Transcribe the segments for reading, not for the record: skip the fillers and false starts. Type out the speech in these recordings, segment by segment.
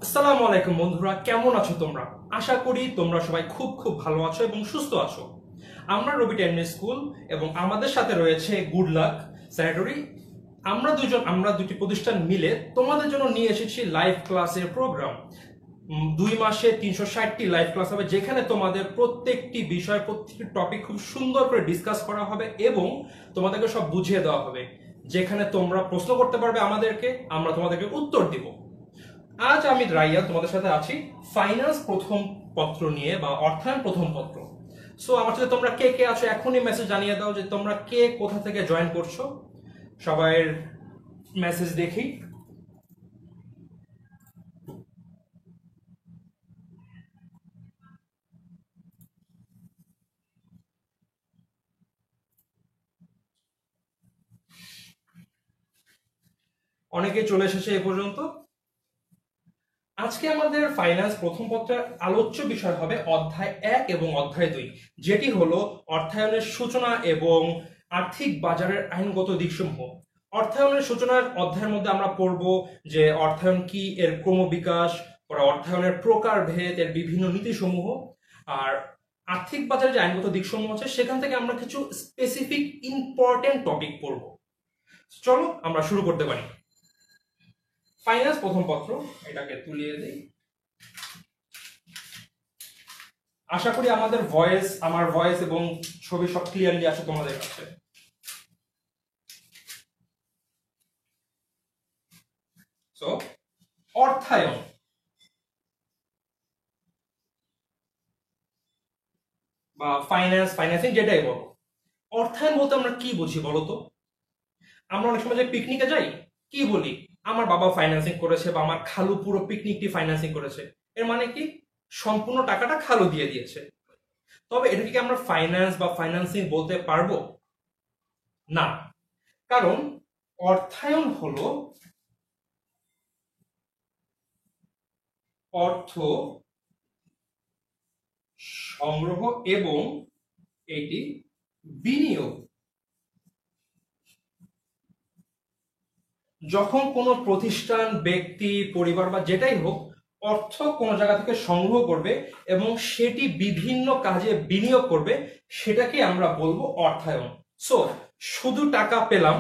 আসসালামু আলাইকুম বন্ধুরা, কেমন আছো তোমরা? আশা করি তোমরা সবাই খুব খুব ভালো আছো এবং সুস্থ আছো। আমরা রবি টেকনিক স্কুল এবং আমাদের সাথে রয়েছে গুড লাক স্যানিটরি। আমরা দুটি প্রতিষ্ঠান মিলে তোমাদের জন্য নিয়ে এসেছি লাইভ ক্লাসের প্রোগ্রাম। 2 মাসে 360টি লাইভ ক্লাস হবে, যেখানে তোমাদের প্রত্যেকটি বিষয়, প্রত্যেকটি টপিক খুব সুন্দর করে ডিসকাস করা হবে এবং তোমাদেরকে সব বুঝিয়ে দেওয়া হবে, যেখানে তোমরা প্রশ্ন করতে পারবে আমাদেরকে, আমরা তোমাদেরকে উত্তর দিব। আজ আমি রাইয়া তোমাদের সাথে আছি ফাইন্যান্স প্রথম পত্র নিয়ে, বা অর্থায়ন প্রথম পত্র। সো আমার সাথে তোমরা কে কে আছো এখনই মেসেজ জানিয়ে দাও যে তোমরা কে কোথা থেকে জয়েন করছো। সবাইয়ের মেসেজ দেখি। অনেকেই চলে এসেছে এ পর্যন্ত। আজকে আমাদের ফাইন্যান্স প্রথম পত্রের আলোচ্য বিষয় হবে অধ্যায় 1 এবং অধ্যায় 2, যেটি হলো অর্থায়নের সূচনা এবং আর্থিক বাজারের আইনগত দিকসমূহ। অর্থায়নের সূচনার অধ্যায়ের মধ্যে আমরা পড়ব যে অর্থায়ন কি, এর ক্রমবিকাশ, অর্থায়নের প্রকারভেদ, এর বিভিন্ন নীতিসমূহ। আর আর্থিক বাজারের যে আইনগত দিকসমূহ আছে সেখান থেকে আমরা কিছু স্পেসিফিক ইম্পর্টেন্ট টপিক পড়ব। চলো আমরা শুরু করতে পারি। ফাইন্যান্স প্রথম পত্র, এটাকে তুলিয়ে দেই। আশা করি আমার ভয়েস এবং ছবি সব ক্লিয়ারলি আছে তোমাদের কাছে। সো অর্থায়ন বা ফাইন্যান্সিং যেটাই বলো, অর্থায়ন বলতে আমরা কি বুঝি বলো তো? আমরা অনেক সময় যে পিকনিকে যাই, কি বলি? আমার বাবা ফাইন্যান্সিং করেছে, বা আমার খালু পুরো পিকনিকটি ফাইন্যান্সিং করেছে। এর মানে কি? সম্পূর্ণ টাকাটা খালু দিয়ে দিয়েছে। তবে এটাকে কি আমরা ফাইন্যান্স বা ফাইন্যান্সিং বলতে পারবো? না, কারণ অর্থায়ন হলো অর্থ সংগ্রহ এবং এটি বিনিয়োগ। যখন কোনো প্রতিষ্ঠান, ব্যক্তি, পরিবার বা যেটাই হোক অর্থ কোনো জায়গা থেকে সংগ্রহ করবে এবং সেটি বিভিন্ন কাজে বিনিয়োগ করবে, সেটাকে আমরা বলবো অর্থায়ন। সো শুধু টাকা পেলাম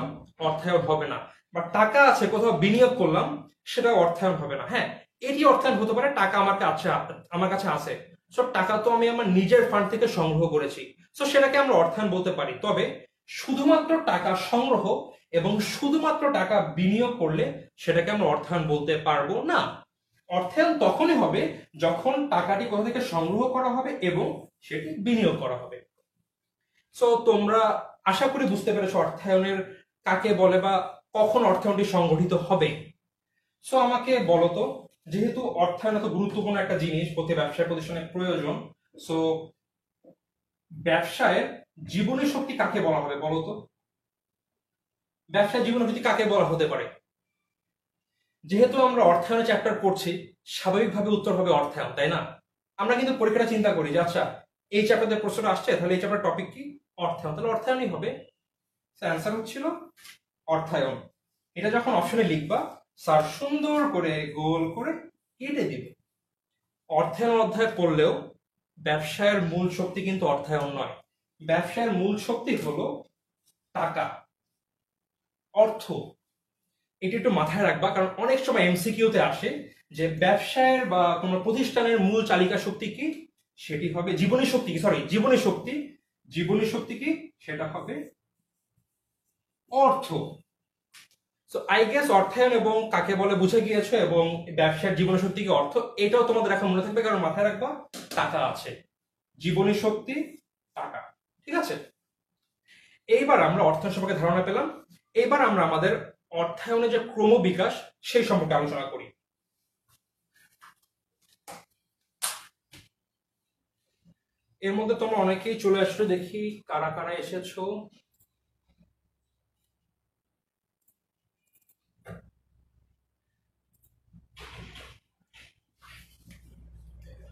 অর্থায়ন হবে না, বা টাকা আছে কোথাও বিনিয়োগ করলাম সেটা অর্থায়ন হবে না। হ্যাঁ, এটি অর্থায়ন হতে পারে, টাকা আমার কাছে আছে, সো টাকা তো আমি আমার নিজের ফান্ড থেকে সংগ্রহ করেছি, সো সেটাকে আমরা অর্থায়ন বলতে পারি। তবে শুধুমাত্র টাকা সংগ্রহ এবং শুধুমাত্র টাকা বিনিয়োগ করলে সেটাকে আমরা অর্থায়ন বলতে পারবো না। অর্থায়ন তখনই হবে যখন টাকাটি কোথা থেকে সংগ্রহ করা হবে এবং সেটি বিনিয়োগ করা হবে। সো তোমরা আশা করি বুঝতে পেরেছো অর্থায়নের কাকে বলে বা কখন অর্থায়নটি সংগঠিত হবে। সো আমাকে বলো তো, যেহেতু অর্থায়ন এত গুরুত্বপূর্ণ একটা জিনিস, প্রতি ব্যবসায় প্রতিষ্ঠানের প্রয়োজন, সো ব্যবসায়ের জীবনী শক্তি কাকে বলা হবে বলো তো? ব্যবসায় জীবনী শক্তি কাকে বলা হতে পারে? যেহেতু আমরা অর্থায়নের চ্যাপ্টার পড়ছি, স্বাভাবিকভাবে উত্তর হবে অর্থায়ন, তাই না? আমরা কিন্তু পরীক্ষাটা চিন্তা করি যে আচ্ছা এই চ্যাপ্টারে প্রশ্নটা আসছে, তাহলে এই চ্যাপ্টার টপিক কি? অর্থায়ন, তাহলে অর্থায়নই হবে। অ্যান্সার হচ্ছিল অর্থায়ন। এটা যখন অপশনে লিখবা, স্যার সুন্দর করে গোল করে কেটে দিবে। অর্থায়ন অধ্যায় পড়লেও ব্যবসায়ের মূল শক্তি কিন্তু অর্থায়ন নয়। ব্যবসায়ের মূল শক্তি হলো টাকা, অর্থ। এটা একটু মাথায় রাখবা, কারণ অনেক সময় এমসিকিউতে আসে যে ব্যবসায়ের বা কোনো প্রতিষ্ঠানের মূল চালিকা শক্তি কি? সেটি হবে জীবনী শক্তি কি? সেটা হবে অর্থ। সো আই গেস অর্থায়ন এবং কাকে বলে বুঝে গিয়েছো, এবং ব্যবসার জীবনী শক্তি কি অর্থ, এটাও তোমাদের এখন মনে থাকবে, কারণ মাথায় রাখবা টাকা আছে, জীবনী শক্তি, টাকা। ঠিক আছে, এইবার আমরা অর্থায়ন সম্পর্কে ধারণা পেলাম। এইবার আমরা আমাদের অর্থায়নের যে ক্রমবিকাশ সেই সম্পর্কে আলোচনা করি। এর মধ্যে তোমরা অনেকেই চলে আসছো, দেখি কারা কারা এসেছো।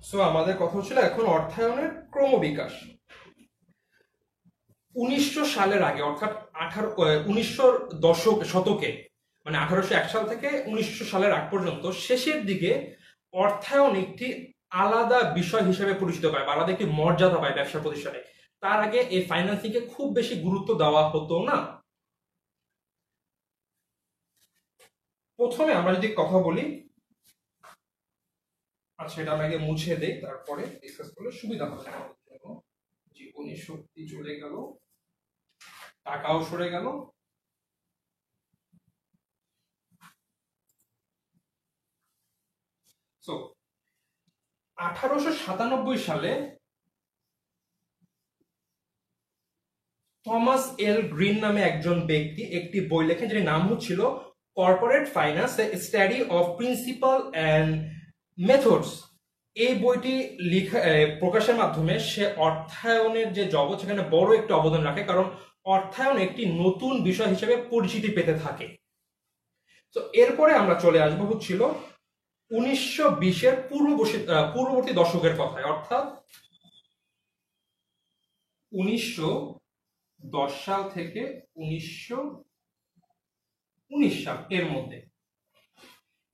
সো আমাদের কথা হচ্ছিল এখন অর্থায়নের ক্রমবিকাশ। 1900 সালের আগে, অর্থাৎ 1900 শতকে, মানে 1801 সাল থেকে 1900 সালের আগ পর্যন্ত শেষের দিকে অর্থায়ন একটি আলাদা বিষয় হিসেবে পরিচিত পায় বা আলাদা একটি মর্যাদা পায় ব্যবসা প্রতিষ্ঠানে। তার আগে এই ফাইন্যান্সিং কে খুব বেশি গুরুত্ব দেওয়া হতো না। প্রথমে আমরা যদি কথা বলি, আচ্ছা এটা আমরা আগে মুছে দেই, তারপরে ডিসকাস করলে সুবিধা হবে আমাদের জন্য। জীবনী শক্তি চলে গেল, টাকাও সরে গেল। সো 1897 সালে থমাস এল গ্রিন নামে একজন ব্যক্তি একটি বই লেখেন, যেটির নাম হচ্ছিল corporate finance, study of principal and methods. এই বইটি প্রকাশের মাধ্যমে সে অর্থায়নের যে জগৎ সেখানে বড় একটি অবদান রাখে, কারণ অর্থায়ন একটি নতুন বিষয় হিসেবে পরিচিতি পেতে থাকে। তো এরপরে আমরা চলে আসবো হচ্ছিল 1920-এর পূর্ববর্তী দশকের কথায়, অর্থাৎ 1910 সাল থেকে 1919 সাল এর মধ্যে।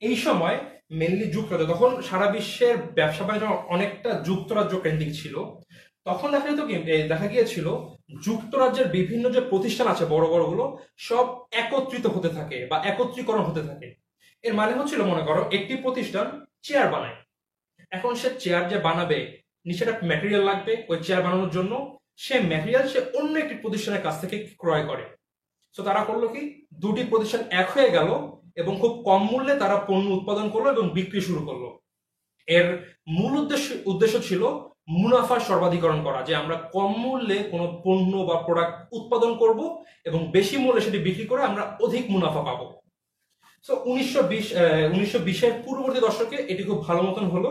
এই সময় মেনলি যুক্তরাজ্য, তখন সারা বিশ্বের ব্যবসা বাণিজ্য অনেকটা যুক্তরাজ্য কেন্দ্রিক ছিল। তখন দেখা গিয়েছিল যুক্তরাজ্যের বিভিন্ন যে প্রতিষ্ঠান আছে বড় বড় গুলো সব একত্রিত হতে থাকে বা একত্রীকরণ হতে থাকে। এর মানে হচ্ছিল, মনে করো একটি প্রতিষ্ঠান চেয়ার বানায়, এখন সে চেয়ার যে বানাবে নিচে একটা ম্যাটেরিয়াল লাগবে ওই চেয়ার বানানোর জন্য, সে ম্যাটেরিয়াল সে অন্য একটি প্রতিষ্ঠানের কাছ থেকে ক্রয় করে। তো তারা করলো কি, দুটি প্রতিষ্ঠান এক হয়ে গেল এবং খুব কম মূল্যে তারা পণ্য উৎপাদন করলো এবং বিক্রি শুরু করলো। এর মূল উদ্দেশ্য ছিল মুনাফার সর্বাধিকরণ করা, যে আমরা কম মূল্যে কোনো পণ্য বা প্রোডাক্ট উৎপাদন করব এবং বেশি মূল্যে সেটি বিক্রি করে আমরা অধিক মুনাফা পাবো। তো 1920-এর পূর্ববর্তী দশকে এটি খুব ভালো মতন হলো।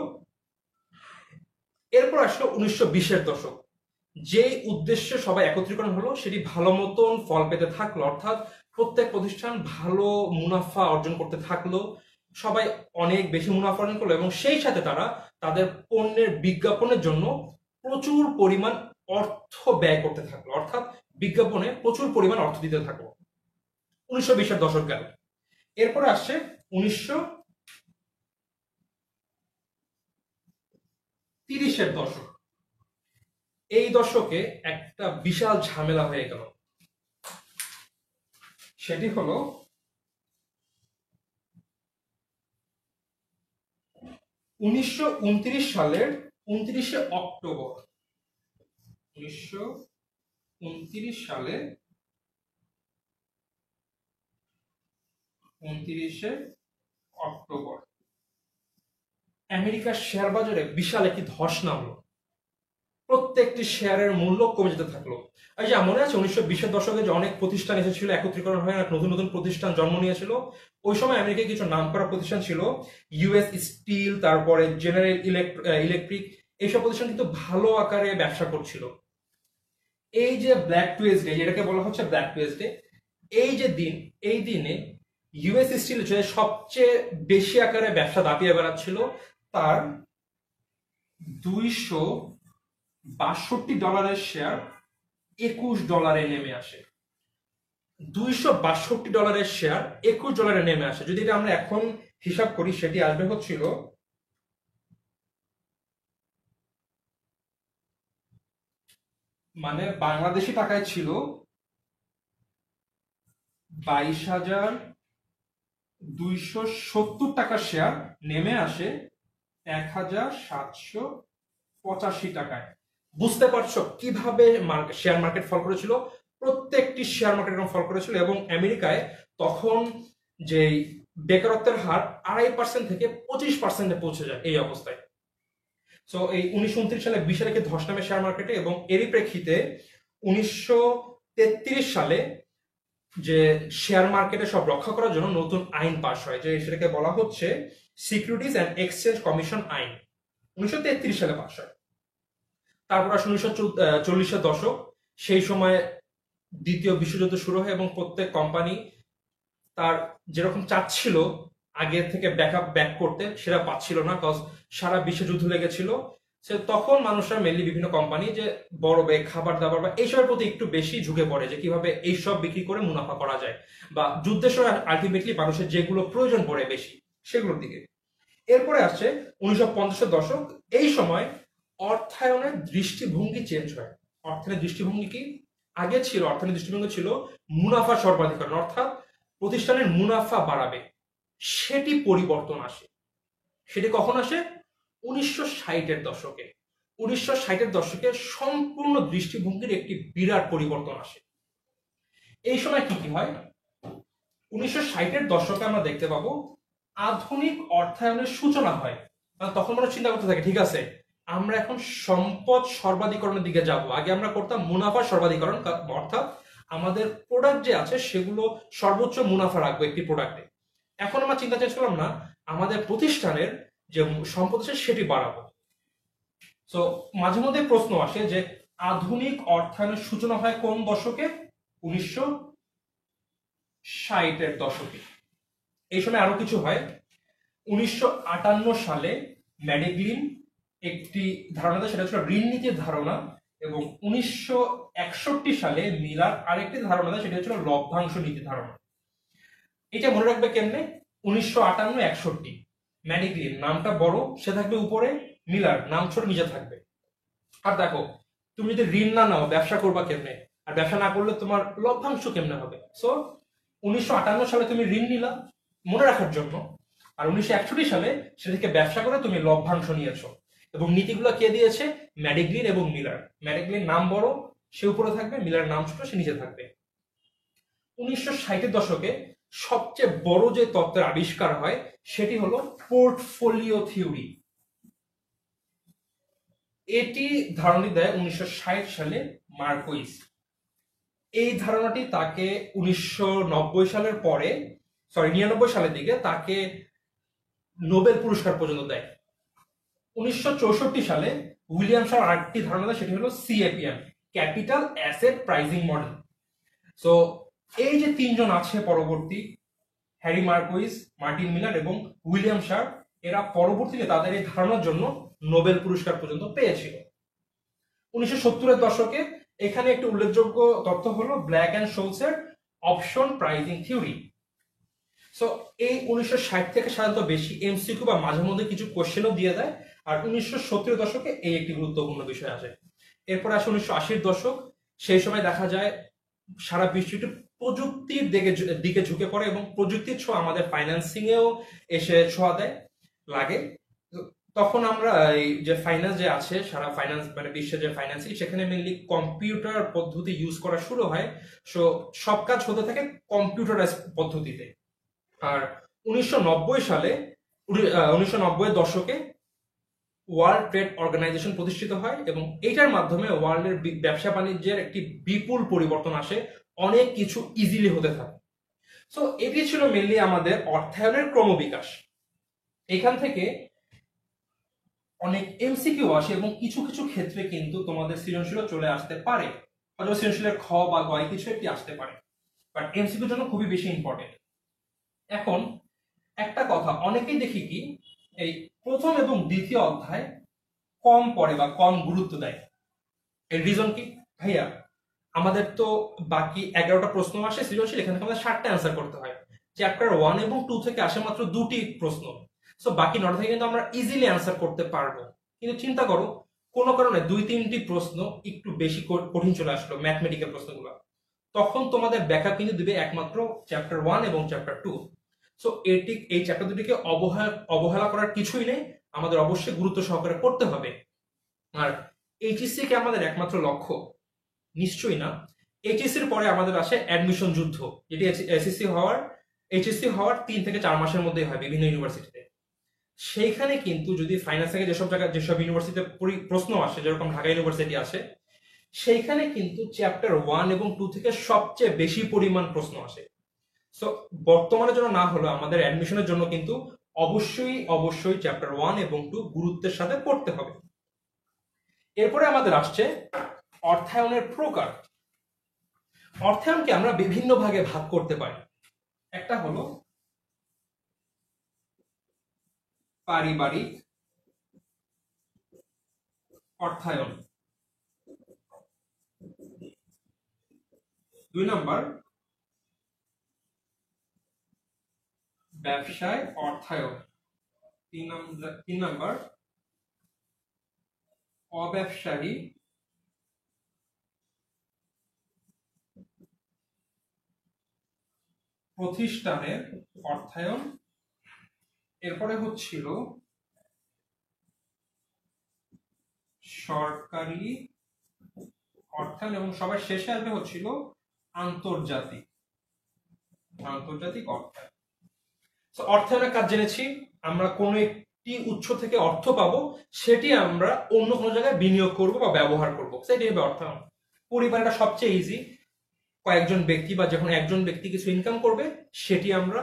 এরপর আসলো 1920-এর দশক, যে উদ্দেশ্যে সবাই একত্রীকরণ হলো সেটি ভালো মতন ফল পেতে থাকলো, অর্থাৎ প্রত্যেক প্রতিষ্ঠান ভালো মুনাফা অর্জন করতে থাকলো, সবাই অনেক বেশি মুনাফা অর্জন করলো এবং সেই সাথে তারা তাদের পণ্যের বিজ্ঞাপনের জন্য প্রচুর পরিমাণ অর্থ ব্যয় করতে থাকলো, অর্থাৎ বিজ্ঞাপনে প্রচুর পরিমাণ অর্থ দিতে থাকলো। 1920-এর দশক গেল। এরপরে আসছে 1930-এর দশক। এই দশকে একটা বিশাল ঝামেলা হয়ে গেল, সেটি হলো 1929 সালের 29শে অক্টোবর। 1929 সালে 29শে অক্টোবর আমেরিকার শেয়ার বাজারে বিশাল একটি ধস নামলো, প্রত্যেকটি শেয়ারের মূল্য কমে যেতে থাকলো। আর যা মনে আছে 1920-এর দশকে যে অনেক প্রতিষ্ঠান এসেছিল, একত্রীকরণ হয়ে নতুন নতুন প্রতিষ্ঠান জন্ম নিয়েছিল। ওই সময় আমেরিকায় কিছু নামকরা প্রতিষ্ঠান ছিল, ইউএস স্টিল, তারপরে জেনারেল ইলেকট্রিক, এইসব প্রতিষ্ঠান কিন্তু ভালো আকারে ব্যবসা করছিল। এই যে ব্ল্যাক টুয়েসডে, যেটাকে বলা হচ্ছে ব্ল্যাক টুয়েসডে, এই দিনে ইউএস স্টিল যে সবচেয়ে বেশি আকারে ব্যবসা দাপিয়ে বেড়াচ্ছিল, তার $262 শেয়ার $21 নেমে আসে। $262 শেয়ার $21 নেমে আসে। যদি এটা আমরা এখন হিসাব করি সেটি আসবে হচ্ছিল মানে বাংলাদেশি টাকায় ছিল 22,270 টাকার শেয়ার নেমে আসে 1,785 টাকায়। বুঝতে পারছো কিভাবে শেয়ার মার্কেট ফল করেছিল? প্রত্যেকটি শেয়ার মার্কেট এরকম ফল করেছিল এবং আমেরিকায় তখন যে বেকারত্বের হার 2.5% থেকে 25%-এ পৌঁছে যায় এই অবস্থায়। সো এই 1929 সালে বিশাল একটি ধস নামে শেয়ার মার্কেটে এবং এরই প্রেক্ষিতে 1933 সালে যে শেয়ার মার্কেটে সব রক্ষা করার জন্য নতুন আইন পাস হয়, যে সেটাকে বলা হচ্ছে সিকিউরিটিজ অ্যান্ড এক্সচেঞ্জ কমিশন আইন। 1933 সালে পাস হয়। তারপর আসলে 1940-এর দশক, সেই সময় দ্বিতীয় বিশ্বযুদ্ধ শুরু হয় এবং প্রত্যেক কোম্পানি তার যেরকম চাচ্ছিল আগে থেকে ব্যাক করতে, সেটা পাচ্ছিল না, কজ সারা বিশ্বে যুদ্ধ লেগেছিল। সে তখন মানুষরা মেনলি বিভিন্ন কোম্পানি যে বড় ব্যাগ, খাবার দাবার বা এইসবের প্রতি একটু বেশি ঝুঁকে পড়ে, যে কিভাবে এইসব বিক্রি করে মুনাফা করা যায়, বা যুদ্ধের সময় আলটিমেটলি মানুষের যেগুলো প্রয়োজন পড়ে বেশি সেগুলোর দিকে। এরপরে আসছে 1950-এর দশক। এই সময় অর্থায়নের দৃষ্টিভঙ্গি চেঞ্জ হয়। অর্থায়নের দৃষ্টিভঙ্গি কি? আগে ছিল, অর্থায়নের দৃষ্টিভঙ্গি ছিল মুনাফা সর্বাধিকরণ, অর্থাৎ প্রতিষ্ঠানের মুনাফা বাড়াবে। সেটি পরিবর্তন আসে। সেটি কখন আসে? 1960-এর দশকে। 1960-এর দশকে সম্পূর্ণ দৃষ্টিভঙ্গির একটি বিরাট পরিবর্তন আসে। এই সময় কি কি হয়? 1960-এর দশকে আমরা দেখতে পাবো আধুনিক অর্থায়নের সূচনা হয়। তখন মানুষ চিন্তা করতে থাকে, ঠিক আছে, আমরা এখন সম্পদ সর্বাধিকরণের দিকে যাব। আগে আমরা করতাম মুনাফা সর্বাধিকরণ, অর্থাৎ আমাদের প্রোডাক্ট যে আছে সেগুলো সর্বোচ্চ মুনাফা রাখবো একটি প্রোডাক্টে। এখন আমরা চিন্তা চেঞ্জ করলাম, না, আমাদের প্রতিষ্ঠানের যে সম্পদ আছে সেটি বাড়াবো। তো মাঝে মধ্যে প্রশ্ন আসে যে আধুনিক অর্থায়নের সূচনা হয় কোন দশকে? 1960-এর দশকে। এই সময় আরো কিছু হয়। 1958 সালে ম্যাডেগ্লিন একটি ধারণা দেয়, সেটা ছিল ঋণ নীতির ধারণা। এবং 1961 সালে মিলার আরেকটি ধারণা দেয়, সেটা ছিল লভ্যাংশ নীতি ধারণা। এটা মনে রাখবে কেমনে? 1958-61 ম্যাডেগ্লিন নামটা বড়, সে থাকবে উপরে, মিলার নাম ছোট নিচে থাকবে। আর দেখো, তুমি যদি ঋণ না নাও ব্যবসা করবা কেমনে? আর ব্যবসা না করলে তোমার লভ্যাংশ কেমনে হবে? সো 1958 সালে তুমি ঋণ নিলা মনে রাখার জন্য, আর 1961 সালে সেটাকে ব্যবসা করে তুমি লভ্যাংশ নিয়েছো। এবং নীতিগুলো কে দিয়েছে? ম্যাডেগ্লিন এবং মিলার। ম্যাডেগ্লিন নাম বড়, সে উপরে থাকবে, মিলার নাম ছোট, সে নিচে থাকবে। 1960-এর দশকে সবচেয়ে বড় যে তত্ত্বের আবিষ্কার হয় সেটি হলো পোর্টফোলিও থিওরি। এটি ধারণা দেয় 1960 সালে মার্কুইস। এই ধারণাটি তাকে 1990 সালের পরে, 99 সালের দিকে তাকে নোবেল পুরস্কার পর্যন্ত দেয়। 1964 সালে উইলিয়ামস আরেকটি ধারণা দেয়, সেটি হলো CAPM, capital asset pricing model. So এই যে তিনজন আছে পরবর্তী, হ্যারি মার্কুইস, মার্টিন মিলার এবং উইলিয়াম শার্প, এরা পরবর্তীতে তাদের এই ধারণার জন্য নোবেল পুরস্কার পর্যন্ত পেয়েছিল। 1970-এর দশকে এখানে একটি উল্লেখযোগ্য তথ্য হলো ব্ল্যাক অ্যান্ড শোলসের অপশন প্রাইসিং থিওরি। সো এই 1960 থেকে সাধারণত বেশি এমসিকিউ বা মাঝে মধ্যে কিছু কোশ্চেনও দিয়ে দেয়। আর 1970-এর দশকে এই একটি গুরুত্বপূর্ণ বিষয় আছে। এরপর আসে 1980-এর দশক। সেই সময় দেখা যায় সারা বিশ্বটি প্রযুক্তির দিকে ঝুঁকে পড়ে এবং প্রযুক্তির ছোঁয়া আমাদের ফাইন্যান্সিং এও এসে ছোঁয়া দেয় লাগে। তখন আমরা এই যে ফাইন্যান্স যে আছে, সারা ফাইন্যান্স মানে বিশ্বের যে ফাইন্যান্সিং, সেখানে মেনলি কম্পিউটার পদ্ধতি ইউজ করা শুরু হয়। সো সব কাজ হতে থাকে কম্পিউটারাইজ পদ্ধতিতে। আর 1990 সালে 1990-এর দশকে ওয়ার্ল্ড ট্রেড অর্গানাইজেশন প্রতিষ্ঠিত হয় এবং এটার মাধ্যমে ওয়ার্ল্ডের ব্যবসা বাণিজ্যের একটি বিপুল পরিবর্তন আসে, অনেক কিছু ইজিলি হতে থাকে। সো এটি ছিল মেনলি আমাদের অর্থায়নের ক্রমবিকাশ। এখান থেকে অনেক এমসিকিউ আসে এবং কিছু কিছু ক্ষেত্রে কিন্তু তোমাদের সৃজনশীল চলে আসতে পারে, অথবা সৃজনশীলের খ বা গয় কিছু একটি আসতে পারে, বাট এমসিকিউর জন্য খুবই বেশি ইম্পর্টেন্ট। এখন একটা কথা, অনেকেই দেখি কি এই প্রথম এবং দ্বিতীয় অধ্যায় কম পড়ে বা কম গুরুত্ব দেয়। এর রিজন কি? ভাইয়া, আমাদের তো বাকি 11টা প্রশ্ন আসে সৃজনশীল, এখানে আমাদের 7টা অ্যান্সার করতে হয়। চ্যাপ্টার 1 এবং 2 থেকে আসে মাত্র 2টি প্রশ্ন। সো বাকি 9টা থেকে কিন্তু আমরা ইজিলি অ্যান্সার করতে পারবো। কিন্তু চিন্তা করো, কোনো কারণে 2-3টি প্রশ্ন একটু বেশি কঠিন চলে আসলো, ম্যাথমেটিক্যাল প্রশ্নগুলো, তখন তোমাদের ব্যাকআপ কিন্তু দিবে একমাত্র চ্যাপ্টার 1 এবং চ্যাপ্টার 2। সো এই চ্যাপ্টার দুটিকে অবহেলা করার কিছুই নেই, আমাদের অবশ্যই গুরুত্ব সহকারে পড়তে হবে। আর এইচএসসি কে আমাদের একমাত্র লক্ষ্য? নিশ্চয়ই না। এইচএসসির পরে আমাদের আসে অ্যাডমিশন যুদ্ধ, যেটি এইচএসসি হওয়ার 3 থেকে 4 মাসের মধ্যে হয় বিভিন্ন ইউনিভার্সিটিতে। সেইখানে কিন্তু যদি ফাইন্যান্স থেকে যেসব ইউনিভার্সিটিতে প্রশ্ন আসে, যেরকম ঢাকা ইউনিভার্সিটি আসে, সেইখানে কিন্তু চ্যাপ্টার 1 এবং 2 থেকে সবচেয়ে বেশি পরিমাণ প্রশ্ন আসে। সো বর্তমানের জন্য না হলো, আমাদের অ্যাডমিশনের জন্য কিন্তু অবশ্যই চ্যাপ্টার 1 এবং 2 গুরুত্বের সাথে পড়তে হবে। এরপরে আমাদের আসছে অর্থায়নের প্রকার। অর্থায়নকে আমরা বিভিন্ন ভাগে ভাগ করতে পারি। একটা হলো পারিবারিক অর্থায়ন, 2 নম্বর ব্যবসায় অর্থায়ন, 3 নাম্বার অব্যবসায়ী প্রতিষ্ঠানের অর্থায়ন। এরপরে হচ্ছিল সরকারি অর্থায়ন এবং সবার শেষে আসবে হচ্ছিল আন্তর্জাতিক অর্থায়ন। অর্থায়নের কাজ জেনেছি, আমরা কোনো একটি উৎস থেকে অর্থ পাবো, সেটি আমরা অন্য কোনো জায়গায় বিনিয়োগ করব বা ব্যবহার করব, সেটি হবে অর্থায়ন। পরিবারটা সবচেয়ে ইজি, কয়েকজন ব্যক্তি বা যখন একজন ব্যক্তি কিছু ইনকাম করবে সেটি আমরা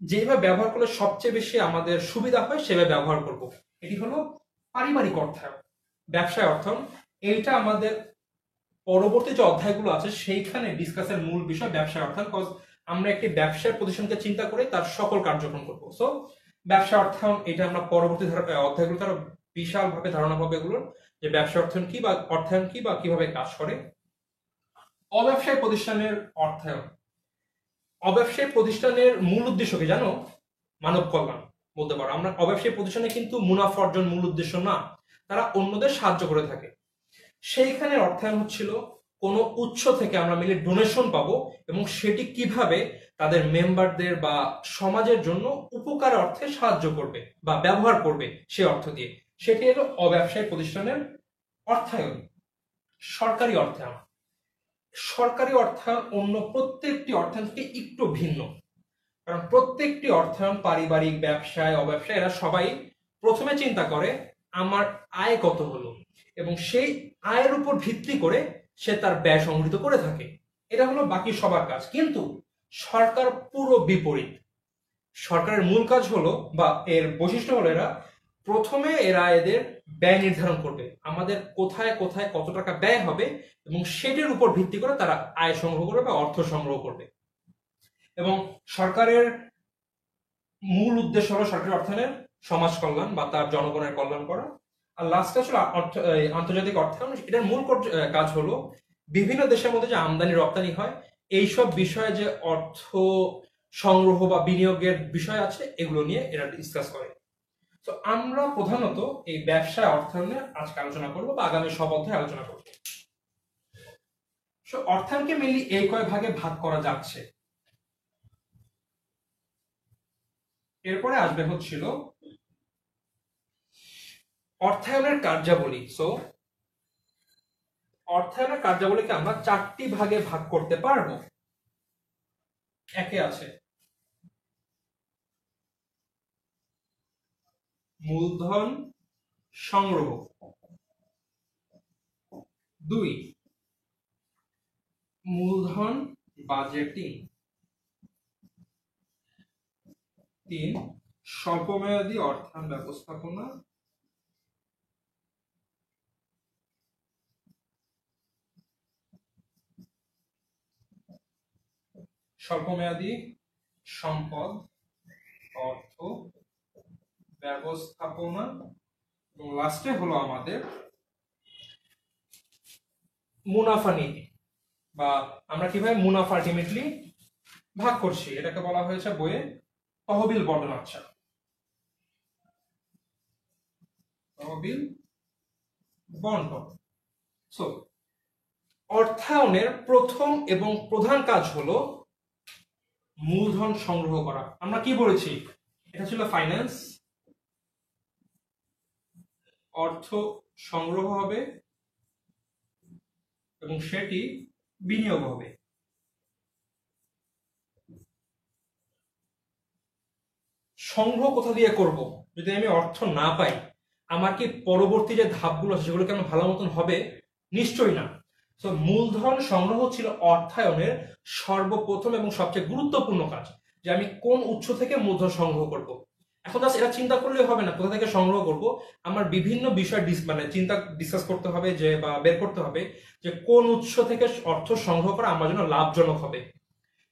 যেভাবে ব্যবহার করলে সবচেয়ে বেশি আমাদের সুবিধা হয় সেভাবে ব্যবহার করব। এটি হলো পারিবারিক অর্থায়ন। ব্যবসায় অর্থায়ন, এইটা আমাদের পরবর্তী যে অধ্যায়গুলো আছে সেইখানে ডিসকাসের মূল বিষয় ব্যবসায় অর্থায়ন। কজ আমরা একটি ব্যবসায় প্রতিষ্ঠানকে চিন্তা করে তার সকল কার্যক্রম করবো। সো ব্যবসা অর্থায়ন এটা আমরা পরবর্তী অধ্যায়গুলো তারা বিশালভাবে ধারণা পাবে এগুলোর, যে ব্যবসা অর্থায়ন কি বা অর্থায়ন কি বা কিভাবে কাজ করে। অব্যবসায়ী প্রতিষ্ঠানের অর্থায়ন, অব্যবসায়ী প্রতিষ্ঠানের মূল উদ্দেশ্য কি জানো? মানব কল্যাণ বলতে পারো। আমরা অব্যবসায়ী প্রতিষ্ঠানে কিন্তু মুনাফা অর্জন মূল উদ্দেশ্য না, তারা অন্যদের সাহায্য করে থাকে। সেইখানে অর্থায়ন হচ্ছিল কোনো উৎস থেকে আমরা মিলে ডোনেশন পাবো এবং সেটি কিভাবে তাদের মেম্বারদের বা সমাজের জন্য উপকার অর্থে সাহায্য করবে বা ব্যবহার করবে সে অর্থ দিয়ে, সেটি হলো অব্যবসায়ী প্রতিষ্ঠানের অর্থায়ন। সরকারি অর্থায়ন, সরকারি অর্থায়ন অন্য প্রত্যেকটি অর্থায়ন থেকে একটু ভিন্ন, কারণ প্রত্যেকটি অর্থায়ন পারিবারিক ব্যবসায় অব্যবসায় এরা সবাই প্রথমে চিন্তা করে আমার আয় কত হলো এবং সেই আয়ের উপর ভিত্তি করে সে তার ব্যয় সংগঠিত করে থাকে। এটা হলো বাকি সবার কাজ। কিন্তু সরকার পুরো বিপরীত। সরকারের মূল কাজ হলো বা এর বৈশিষ্ট্য হলো এরা এদের ব্যয় নির্ধারণ করবে, আমাদের কোথায় কোথায় কত টাকা ব্যয় হবে এবং সেটির উপর ভিত্তি করে তারা আয় সংগ্রহ করবে বা অর্থ সংগ্রহ করবে। এবং সরকারের মূল উদ্দেশ্য হলো সরকারি অর্থায়নের সমাজ কল্যাণ বা তার জনগণের কল্যাণ করা। আর লাস্ট আসলে আন্তর্জাতিক অর্থায়ন, এটার মূল কাজ হলো বিভিন্ন দেশের মধ্যে যে আমদানি রপ্তানি হয় এইসব বিষয়ে যে অর্থ সংগ্রহ বা বিনিয়োগের বিষয় আছে এগুলো নিয়ে এরা ডিসকাস করে। তো আমরা প্রধানত এই ব্যবসায় অর্থায়নে আজকে আলোচনা করব বা আগামী সব অধ্যায়ে আলোচনা করব। অর্থায়নকে মেনলি এই কয় ভাগে ভাগ করা যাচ্ছে। এরপরে আসবে হচ্ছিল অর্থায়নের কার্যাবলী। সো অর্থায়নের কার্যাবলীকে আমরা 4টি ভাগে ভাগ করতে পারবো। একে আছে মূলধন সংগ্রহ, 2 মূলধন বাজেটিং, 3 স্বল্পমেয়াদী অর্থায়ন ব্যবস্থাপনা, 4 স্বল্পমেয়াদী সম্পদ অর্থ ব্যবস্থাপনা, এবং লাস্টে হলো আমাদের মুনাফা নীতি বা আমরা কিভাবে মুনাফা আলটিমেটলি ভাগ করছি, এটাকে বলা হয়েছে বইয়ে তহবিল বন্টন। আচ্ছা, তহবিল বন্টন। সো অর্থায়নের প্রথম এবং প্রধান কাজ হলো মূলধন সংগ্রহ করা। আমরা কি বলেছি? এটা ছিল ফাইন্যান্স, অর্থ সংগ্রহ হবে এবং সেটি বিনিয়োগ হবে। সংগ্রহ কোথা দিয়ে করব? যদি আমি অর্থ না পাই আমার কি পরবর্তী যে ধাপগুলো আছে সেগুলো কি আমার ভালো মতন হবে? নিশ্চয়ই না। তো মূলধন সংগ্রহ ছিল অর্থায়নের সর্বপ্রথম এবং সবচেয়ে গুরুত্বপূর্ণ কাজ, যে আমি কোন উৎস থেকে মূলধন সংগ্রহ করব। এখন জাস্ট এটা চিন্তা করলে হবে না কোথা থেকে সংগ্রহ করব, আমার বিভিন্ন বিষয় ডিসকাস করতে হবে যে বা বের করতে হবে যে কোন উৎস থেকে অর্থ সংগ্রহ করা আমার জন্য লাভজনক হবে।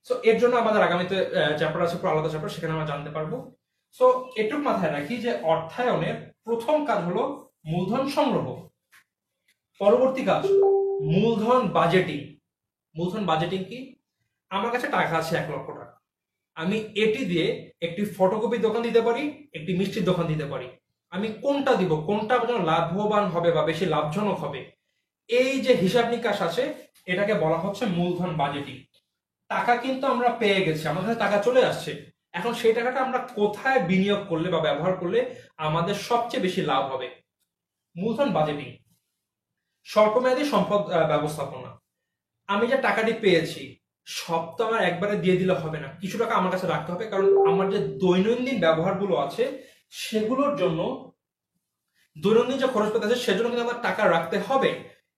সো এর জন্য আমাদের আগামীতে চ্যাপ্টার আছে, পুরো আলাদা চ্যাপ্টার, সেখানে আমরা জানতে পারবো। সো এটুকু মাথায় রাখি যে অর্থায়নের প্রথম কাজ হলো মূলধন সংগ্রহ। পরবর্তী কাজ মূলধন বাজেটিং। মূলধন বাজেটিং কি? আমার কাছে টাকা আছে 1 লক্ষ টাকা, আমি এটি দিয়ে একটি ফটোকপি দোকান দিতে পারি, একটি মিষ্টির দোকান দিতে পারি। আমি কোনটা দিব, কোনটা যেন লাভবান হবে বা বেশি লাভজনক হবে, এই যে হিসাব নিকাশ আছে, এটাকে বলা হচ্ছে মূলধন বাজেটিং। টাকা কিন্তু আমরা পেয়ে গেছি, আমাদের কাছে টাকা চলে আসছে, এখন সেই টাকাটা আমরা কোথায় বিনিয়োগ করলে বা ব্যবহার করলে আমাদের সবচেয়ে বেশি লাভ হবে, মূলধন বাজেটিং। স্বল্পমেয়াদী সম্পদ ব্যবস্থাপনা। আমি যে টাকাটি পেয়েছি সব তো আমার একবারে দিয়ে দিলে হবে না, কিছু টাকা আমার কাছে রাখতে হবে, কারণ আমার যে দৈনন্দিন ব্যবহারগুলো আছে সেগুলোর জন্য, দৈনন্দিন যে খরচপাতি আছে সেজন্য কিন্তু আমার টাকা রাখতে হবে।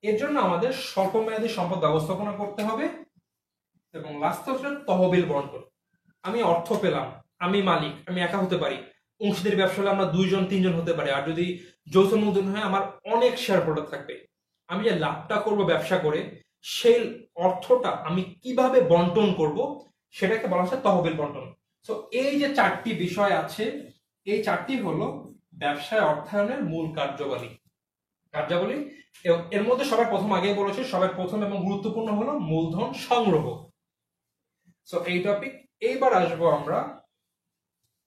এর জন্য আমাদের স্বল্পমেয়াদী সম্পদ ব্যবস্থাপনা করতে হবে। এবং লাস্ট হচ্ছে তহবিল বন্টন। আমি অর্থ পেলাম, আমি মালিক, আমি একা হতে পারি, অংশীদারি ব্যবসা হলে আমরা 2 জন 3 জন হতে পারি, আর যদি যৌথ মূলধন হয় আমার অনেক শেয়ার হোল্ডার থাকবে। আমি যে লাভটা করব ব্যবসা করে, সেই অর্থটা আমি কিভাবে বন্টন করব সেটাকে বলা হচ্ছে তহবিল বন্টন। তো এই যে 4টি বিষয় আছে, এই 4টি হলো ব্যবসায় অর্থায়নের মূল কার্যাবলী। এবং এর মধ্যে সবার প্রথম, আগেই বলেছি, সবার প্রথম এবং গুরুত্বপূর্ণ হলো মূলধন সংগ্রহ। সো এই টপিক। এইবার আসবো আমরা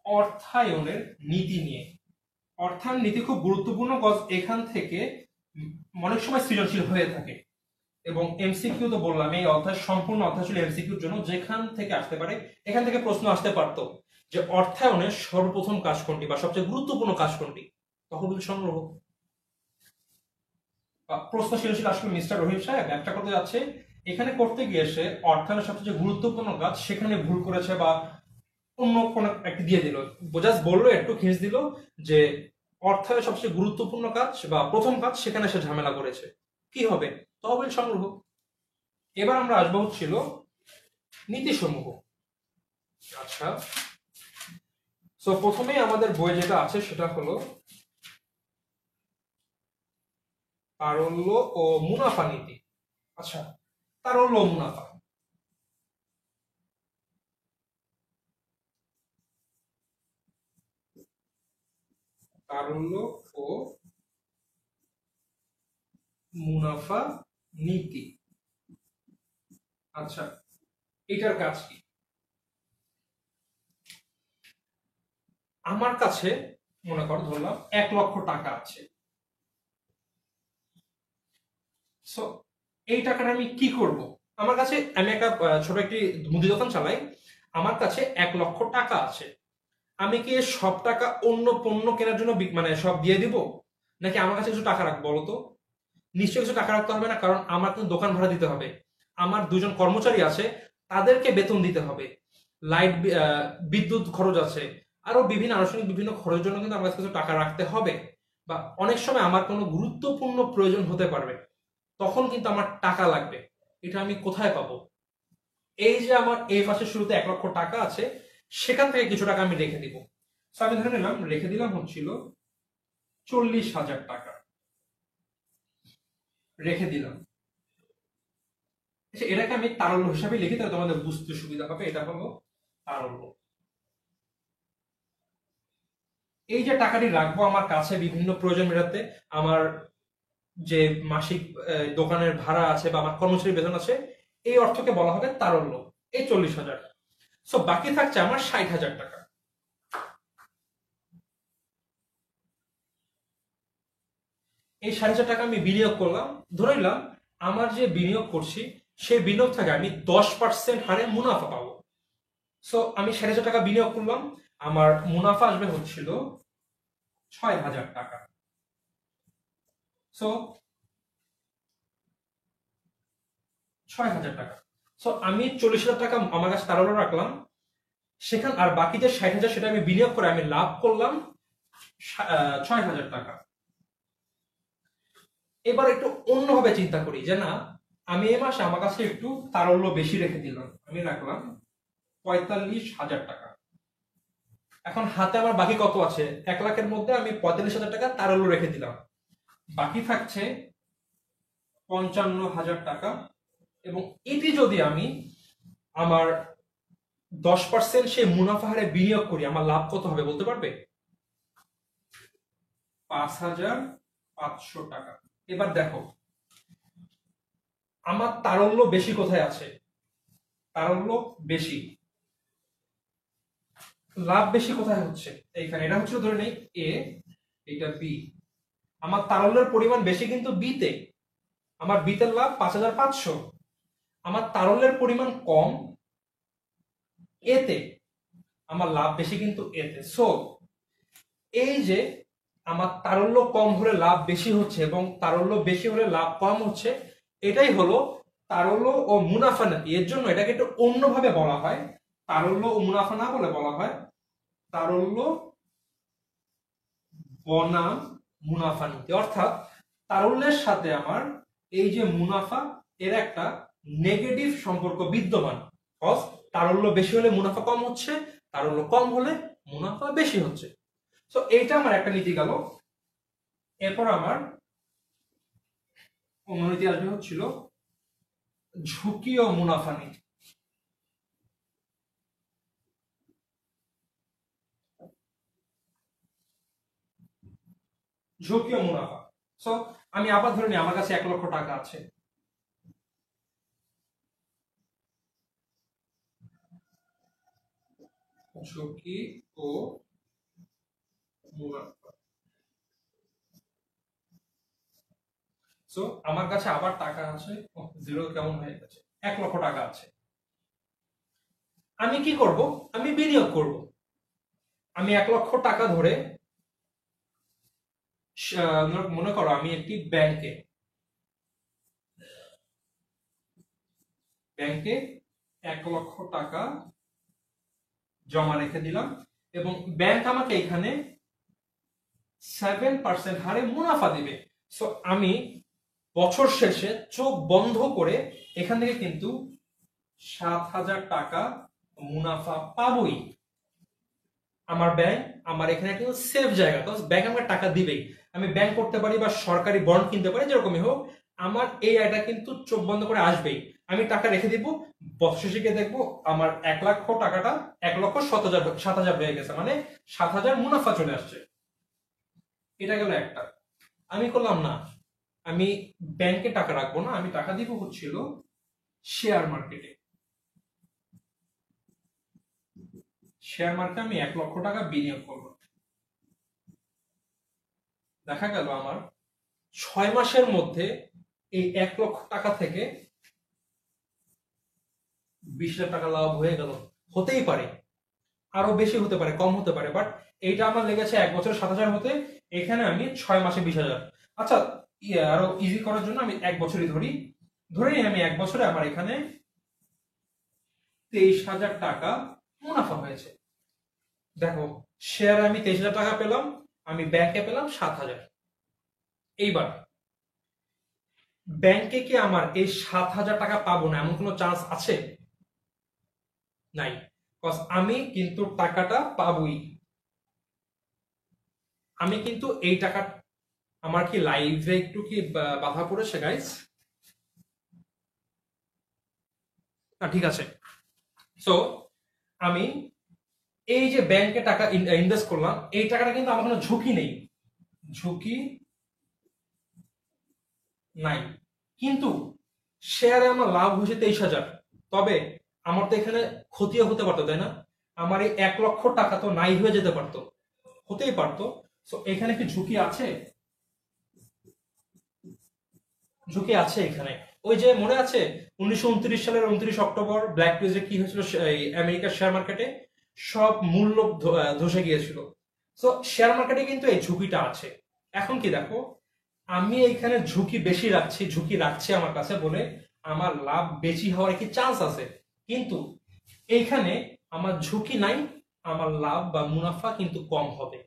অর্থায়নের নীতি নিয়ে। অর্থায়ন নীতি খুব গুরুত্বপূর্ণ, কজ এখান থেকে অনেক সময় সৃজনশীল হয়ে থাকে। এবং এমসিকিউ তো বললাম, এই অধ্যায় সম্পূর্ণ অধ্যায় ছিল এমসিকিউর জন্য, যেখান থেকে আসতে পারে, এখান থেকে প্রশ্ন আসতে পারতো যে অর্থায়নের সর্বপ্রথম কাজ কোনটি বা সবচেয়ে গুরুত্বপূর্ণ কাজ কোনটি, তহবিল সংগ্রহ। প্রশ্ন সৃজনশীল আসলে মিস্টার রহিম সাহেব ব্যবসা করতে যাচ্ছে, এখানে করতে গিয়ে সে অর্থায়নের সবচেয়ে গুরুত্বপূর্ণ কাজ সেখানে ভুল করেছে বা অন্য কোনো একটি দিয়ে দিল, জাস্ট বললো, একটু হিন্টস দিল যে অর্থায়নের সবচেয়ে গুরুত্বপূর্ণ কাজ বা প্রথম কাজ সেখানে সে ঝামেলা করেছে, কি হবে, তহবিল সংগ্রহ। এবার আমরা আসবো হচ্ছিল নীতিসমূহ। আচ্ছা, তো প্রথমেই আমাদের বই যেটা আছে সেটা হলো তারল্য ও মুনাফা নীতি। আচ্ছা, তারল্য ও মুনাফা। তারল্য ও মুনাফা নীতি। আচ্ছা, এটার কাজ কি? আমার কাছে মনে করো ধরলাম 1 লক্ষ টাকা আছে। সো এই টাকাটা আমি কি করব? আমার কাছে, আমি একটা ছোট একটি মুদি দোকান চালাই, আমার কাছে 1 লক্ষ টাকা আছে। আমি কি সব টাকা অন্য পণ্য কেনার জন্য মানে সব দিয়ে দিব, নাকি আমার কাছে কিছু টাকা রাখবো বলতো? নিশ্চয়ই কিছু টাকা রাখতে হবে না, কারণ আমার কিন্তু দোকান ভাড়া দিতে হবে, আমার 2 জন কর্মচারী আছে, তাদেরকে বেতন দিতে হবে, লাইট বিদ্যুৎ খরচ আছে, আরো বিভিন্ন আনুষঙ্গিক বিভিন্ন খরচের জন্য কিন্তু আমার কাছে কিছু টাকা রাখতে হবে। বা অনেক সময় আমার কোনো গুরুত্বপূর্ণ প্রয়োজন হতে পারবে, তখন কিন্তু আমার টাকা লাগবে। এটা আমি কোথায় পাবো? এই যে আমার এই মাসের শুরুতে 1 লক্ষ টাকা আছে, সেখান থেকে কিছু টাকা আমি রেখে দিব। আমি ধরে নিলাম রেখে দিলাম হচ্ছিল 40,000 টাকা রেখে দিলাম। আচ্ছা, এটাকে আমি তারল্য হিসাবে লিখি, তাহলে তোমাদের বুঝতে সুবিধা হবে। এটা হলো তারল্য। এই যে টাকাটি রাখবো আমার কাছে বিভিন্ন প্রয়োজন মেটাতে, আমার যে মাসিক দোকানের ভাড়া আছে বা আমার কর্মচারী বেতন আছে, এই অর্থকে বলা হবে তারল্য, এই 40,000। সো বাকি থাকছে আমার 60,000 টাকা। এই 60,000 টাকা আমি বিনিয়োগ করলাম, ধরে নিলাম আমার যে বিনিয়োগ করছি সেই বিনিয়োগ থেকে আমি 10% হারে মুনাফা পাবো। সো আমি 60,000 টাকা বিনিয়োগ করলাম, আমার মুনাফা আসবে হচ্ছিল 6,000 টাকা। সো 6,000 টাকা। সো আমি 40,000 টাকা আমার কাছে তারল্য রাখলাম, সেখান আর বাকি যে 60,000 সেটা আমি বিনিয়োগ করে আমি লাভ করলাম 6,000 টাকা। এবার একটু অন্যভাবে চিন্তা করি, যে না, আমি এই মাসে আমার কাছে একটু তারল্য বেশি রেখে দিলাম, আমি রাখলাম 45,000 টাকা। এখন হাতে আমার বাকি কত আছে? 1 লাখের মধ্যে আমি 45,000 টাকা তারল্য রেখে দিলাম, বাকি থাকছে 55,000 টাকা। এবং এটি যদি আমি আমার 10% সেই মুনাফা হারে বিনিয়োগ করি, আমার লাভ কত হবে বলতে পারবে? 5,500 টাকা। এবার দেখো আমার তারল্য বেশি কোথায় আছে? তারল্য বেশি লাভ বেশি কোথায় হচ্ছে? এইখানে। এটা হচ্ছে ধরে নেই এ, এটা বি। আমার তারল্যের পরিমাণ বেশি কিন্তু বিতে। আমার বিতে লাভ 5,500। আমার তারল্যের পরিমাণ কম এতে, আমার লাভ বেশি কিন্তু এতে। সো এই যে আমার তারল্য কম হলে লাভ বেশি হচ্ছে এবং তারল্য বেশি হলে লাভ কম হচ্ছে, এটাই হলো তারল্য ও মুনাফা নীতি। এর জন্য এটাকে একটু অন্যভাবে বলা হয়, তারল্য ও মুনাফা না বলে বলা হয় তারল্য বনাম মুনাফা নীতি। অর্থাৎ তারল্যের সাথে আমার এই যে মুনাফা, এর একটা নেগেটিভ সম্পর্ক বিদ্যমান। তারল্য বেশি হলে মুনাফা কম হচ্ছে, তারল্য কম হলে মুনাফা বেশি হচ্ছে। তো এইটা আমার একটা নীতি গেল। এরপর আমার অন্য নীতি আসবে হচ্ছিল ঝুঁকি ও মুনাফা নীতি। ঝুঁকি ও মুনাফা। সো আমি আবার ধরে নিই আমার কাছে 1,00,000 টাকা আছে। ঝুঁকি ও মুনাফা। সো আমার কাছে আবার টাকা আছে, জিরো কেমন হয়ে গেছে, 1,00,000 টাকা আছে। আমি কি করব? আমি বিনিয়োগ করব। আমি 1,00,000 টাকা ধরে মনে করো আমি একটি ব্যাংকে ব্যাংকে 1,00,000 টাকা জমা রেখে দিলাম এবং ব্যাংক আমাকে এখানে 7% হারে মুনাফা দিবে। সো আমি বছর শেষে চোখ বন্ধ করে এখান থেকে কিন্তু 7,000 টাকা মুনাফা পাবোই। আমার ব্যাংক আমার এখানে কিন্তু সেফ জায়গা, ব্যাংক আমাকে টাকা দিবেই। আমি ব্যাংক করতে পারি বা সরকারি বন্ড কিনতে পারি, যেরকমই হোক আমার এই আয়টা কিন্তু চোখ বন্ধ করে আসবেই। আমি টাকা রেখে দিব, বছর শেষে গিয়ে দেখবো আমার 1,00,000 টাকাটা 1,07,000 হয়ে গেছে, মানে 7,000 মুনাফা চলে আসছে। এটা গেল একটা। আমি করলাম না, আমি ব্যাংকে টাকা রাখবো না, আমি টাকা দিব হচ্ছিল শেয়ার মার্কেটে। শেয়ার মার্কেটে আমি 1,00,000 টাকা বিনিয়োগ করবো। দেখা গেল আমার 6 মাসের মধ্যে এই 1,00,000 টাকা থেকে 20,000 টাকা লাভ হয়ে গেল। হতেই পারে, আরো বেশি হতে পারে, কম হতে পারে, বাট এইটা আমার লেগেছে 1 বছর 7,000 হতে, এখানে আমি 6 মাসে 20,000। আচ্ছা, আরো ইজি করার জন্য আমি 1 বছরই ধরি। ধরে নিই আমি 1 বছরে আমার এখানে 23,000 টাকা মুনাফা হয়েছে। দেখো, শেয়ারে আমি 23,000 টাকা পেলাম, আমি ব্যাংকে পেলাম 7,000। এইবার ব্যাংকে কি আমার এই 7,000 টাকা পাবো না এমন কোনো চান্স আছে? নাই, আমি কিন্তু টাকাটা পাবোই। আমি কিন্তু এই টাকা, আমার কি লাইভে একটু কি বাধা পড়েছে গাইস? না, ঠিক আছে। সো আমি এই যে ব্যাংকে টাকা ইনভেস্ট করলাম, এই টাকাটা কিন্তু আমার কোনো ঝুঁকি নেই, ঝুঁকি নাই। কিন্তু শেয়ারে আমার লাভ হয়েছে 23,000, তবে আমার তো এখানে ক্ষতিও হতে পারতো, তাই না? আমার এই 1,00,000 টাকা তো নাই হয়ে যেতে পারতো, হতেই পারতো। সো এখানে কি ঝুঁকি আছে? ঝুঁকি আছে এখানে। ওই যে মনে আছে 1929 সালের 29 অক্টোবর ব্ল্যাক টুইজডে কি হয়েছিল আমেরিকার শেয়ার মার্কেটে? সব মূল্য ধসে গিয়েছিল। সো শেয়ার মার্কেটে কিন্তু এই ঝুঁকিটা আছে। এখন কি দেখো, আমি এইখানে ঝুঁকি রাখছি আমার কাছে বলে আমার লাভ বেশি হওয়ার কি চান্স আছে, কিন্তু এইখানে আমার ঝুঁকি নাই, আমার লাভ বা মুনাফা কিন্তু কম হবে।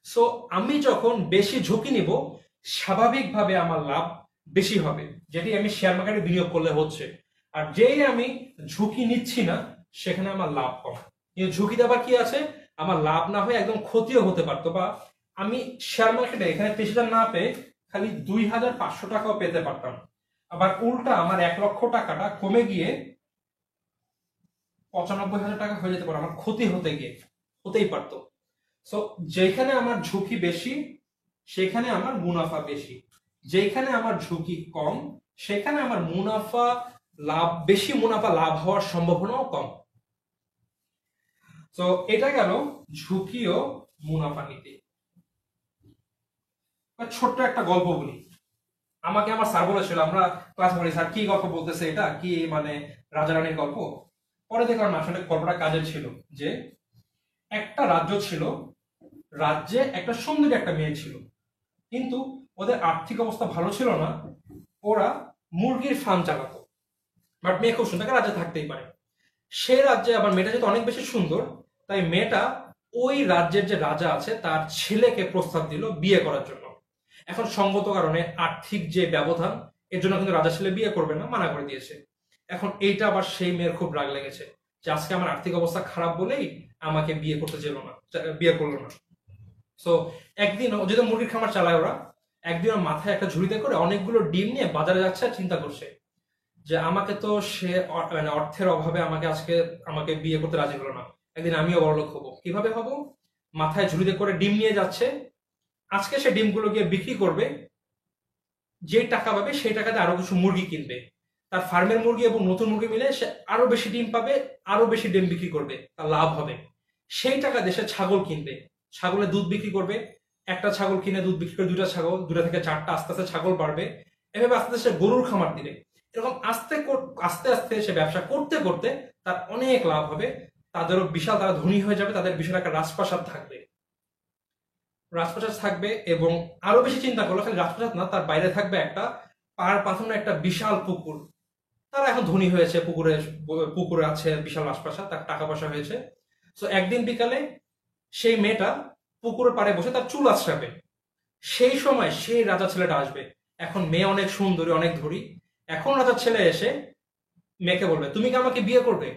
সো আমি যখন বেশি ঝুঁকি নিব, স্বাভাবিকভাবে আমার লাভ বেশি হবে, যেটি আমি শেয়ার মার্কেটে বিনিয়োগ করলে হচ্ছে। আর যেই আমি ঝুঁকি নিচ্ছি না, সেখানে আমার লাভ কম। কিন্তু ঝুঁকিতে আবার কি আছে, আমার লাভ না হয়ে একদম ক্ষতিও হতে পারতো, বা আমি শেয়ার মার্কেটে এখানে 23,000 না পেয়ে খালি 2,500 টাকাও পেতে পারতাম। আবার উল্টা আমার 1,00,000 টাকাটা কমে গিয়ে 95,000 টাকা হয়ে যেতে পারে, আমার ক্ষতি হতেই পারতো। সো যেখানে আমার ঝুঁকি বেশি সেখানে আমার মুনাফা বেশি, যেখানে আমার ঝুঁকি কম সেখানে আমার বেশি মুনাফা লাভ হওয়ার সম্ভাবনাও কম। তো এটা গেল ঝুঁকি ও মুনাফা নীতি। ছোট্ট একটা গল্প বলি। আমাকে আমার স্যার বলেছিল, আমরা ক্লাস করি, স্যার কি গল্প বলতেছে, এটা কি মানে রাজা রানীর গল্প? পরে দেখলাম না, আসলে গল্পটা কাজের ছিল। যে একটা রাজ্য ছিল, রাজ্যে একটা সুন্দরী একটা মেয়ে ছিল, কিন্তু ওদের আর্থিক অবস্থা ভালো ছিল না। ওরা মুরগির ফার্ম চালাতো, বাট মেয়ে খুব সুন্দর, রাজ্যে থাকতেই পারে। সেই রাজ্যে আবার মেয়েটা যেহেতু অনেক বেশি সুন্দর, তাই মেয়েটা ওই রাজ্যের যে রাজা আছে তার ছেলেকে প্রস্তাব দিল বিয়ে করার জন্য। এখন সঙ্গত কারণে আর্থিক যে ব্যবধান, এর জন্য কিন্তু রাজা ছেলে বিয়ে করবে না, মানা করে দিয়েছে। এখন এইটা আবার সেই মেয়ের খুব রাগ লেগেছে যে আজকে আমার আর্থিক অবস্থা খারাপ বলেই আমাকে বিয়ে করতে চেল না, বিয়ে করলো না। সো একদিন যেহেতু মুরগির খামার চালায় ওরা, একদিন ওর মাথায় একটা ঝুড়িতে করে অনেকগুলো ডিম নিয়ে বাজারে যাচ্ছে আর চিন্তা করছে যে আমাকে তো সে মানে অর্থের অভাবে আমাকে বিয়ে করতে রাজি হলো না, একদিন আমিও বড়লোক হবো। কিভাবে হবো? মাথায় ঝুড়িতে করে ডিম নিয়ে যাচ্ছে, আজকে সে ডিমগুলো গিয়ে বিক্রি করবে, যে টাকা পাবে সেই টাকাতে আরো কিছু মুরগি কিনবে, তার ফার্মের মুরগি এবং নতুন মুরগি মিলে সে আরো বেশি ডিম পাবে, আরো বেশি ডিম বিক্রি করবে, তার লাভ হবে। সেই টাকা দিয়ে সে ছাগল কিনবে, ছাগলের দুধ বিক্রি করবে, একটা ছাগল কিনে দুধ বিক্রি করে দুটা ছাগল, দুটা থেকে চারটা, আস্তে আস্তে ছাগল বাড়বে। এভাবে আস্তে আস্তে সে গরুর খামার দিবে। এরকম আস্তে আস্তে আস্তে সে ব্যবসা করতে করতে তার অনেক লাভ হবে, তাদেরও বিশাল, তারা ধনী হয়ে যাবে, তাদের বিশাল একটা রাজপ্রাসাদ থাকবে। রাজপ্রাসাদ থাকবে এবং আরো বেশি চিন্তা করলো, খালি রাজপ্রাসাদ না, তার বাইরে থাকবে একটা পাহাড় পাথর একটা বিশাল পুকুর। তারা এখন ধনী হয়েছে, পুকুরে আছে বিশাল রাজপ্রাসাদ, তার টাকা পয়সা হয়েছে। তো একদিন বিকালে সেই মেয়েটা পুকুরের পাড়ে বসে তার চুল আঁচড়াবে। সেই সময় সেই রাজা ছেলেটা আসবে। এখন মেয়ে অনেক সুন্দরী, অনেক ধনী। এখন রাজার ছেলে এসে মেয়েকে বলবে তুমি কি আমাকে বিয়ে করবে?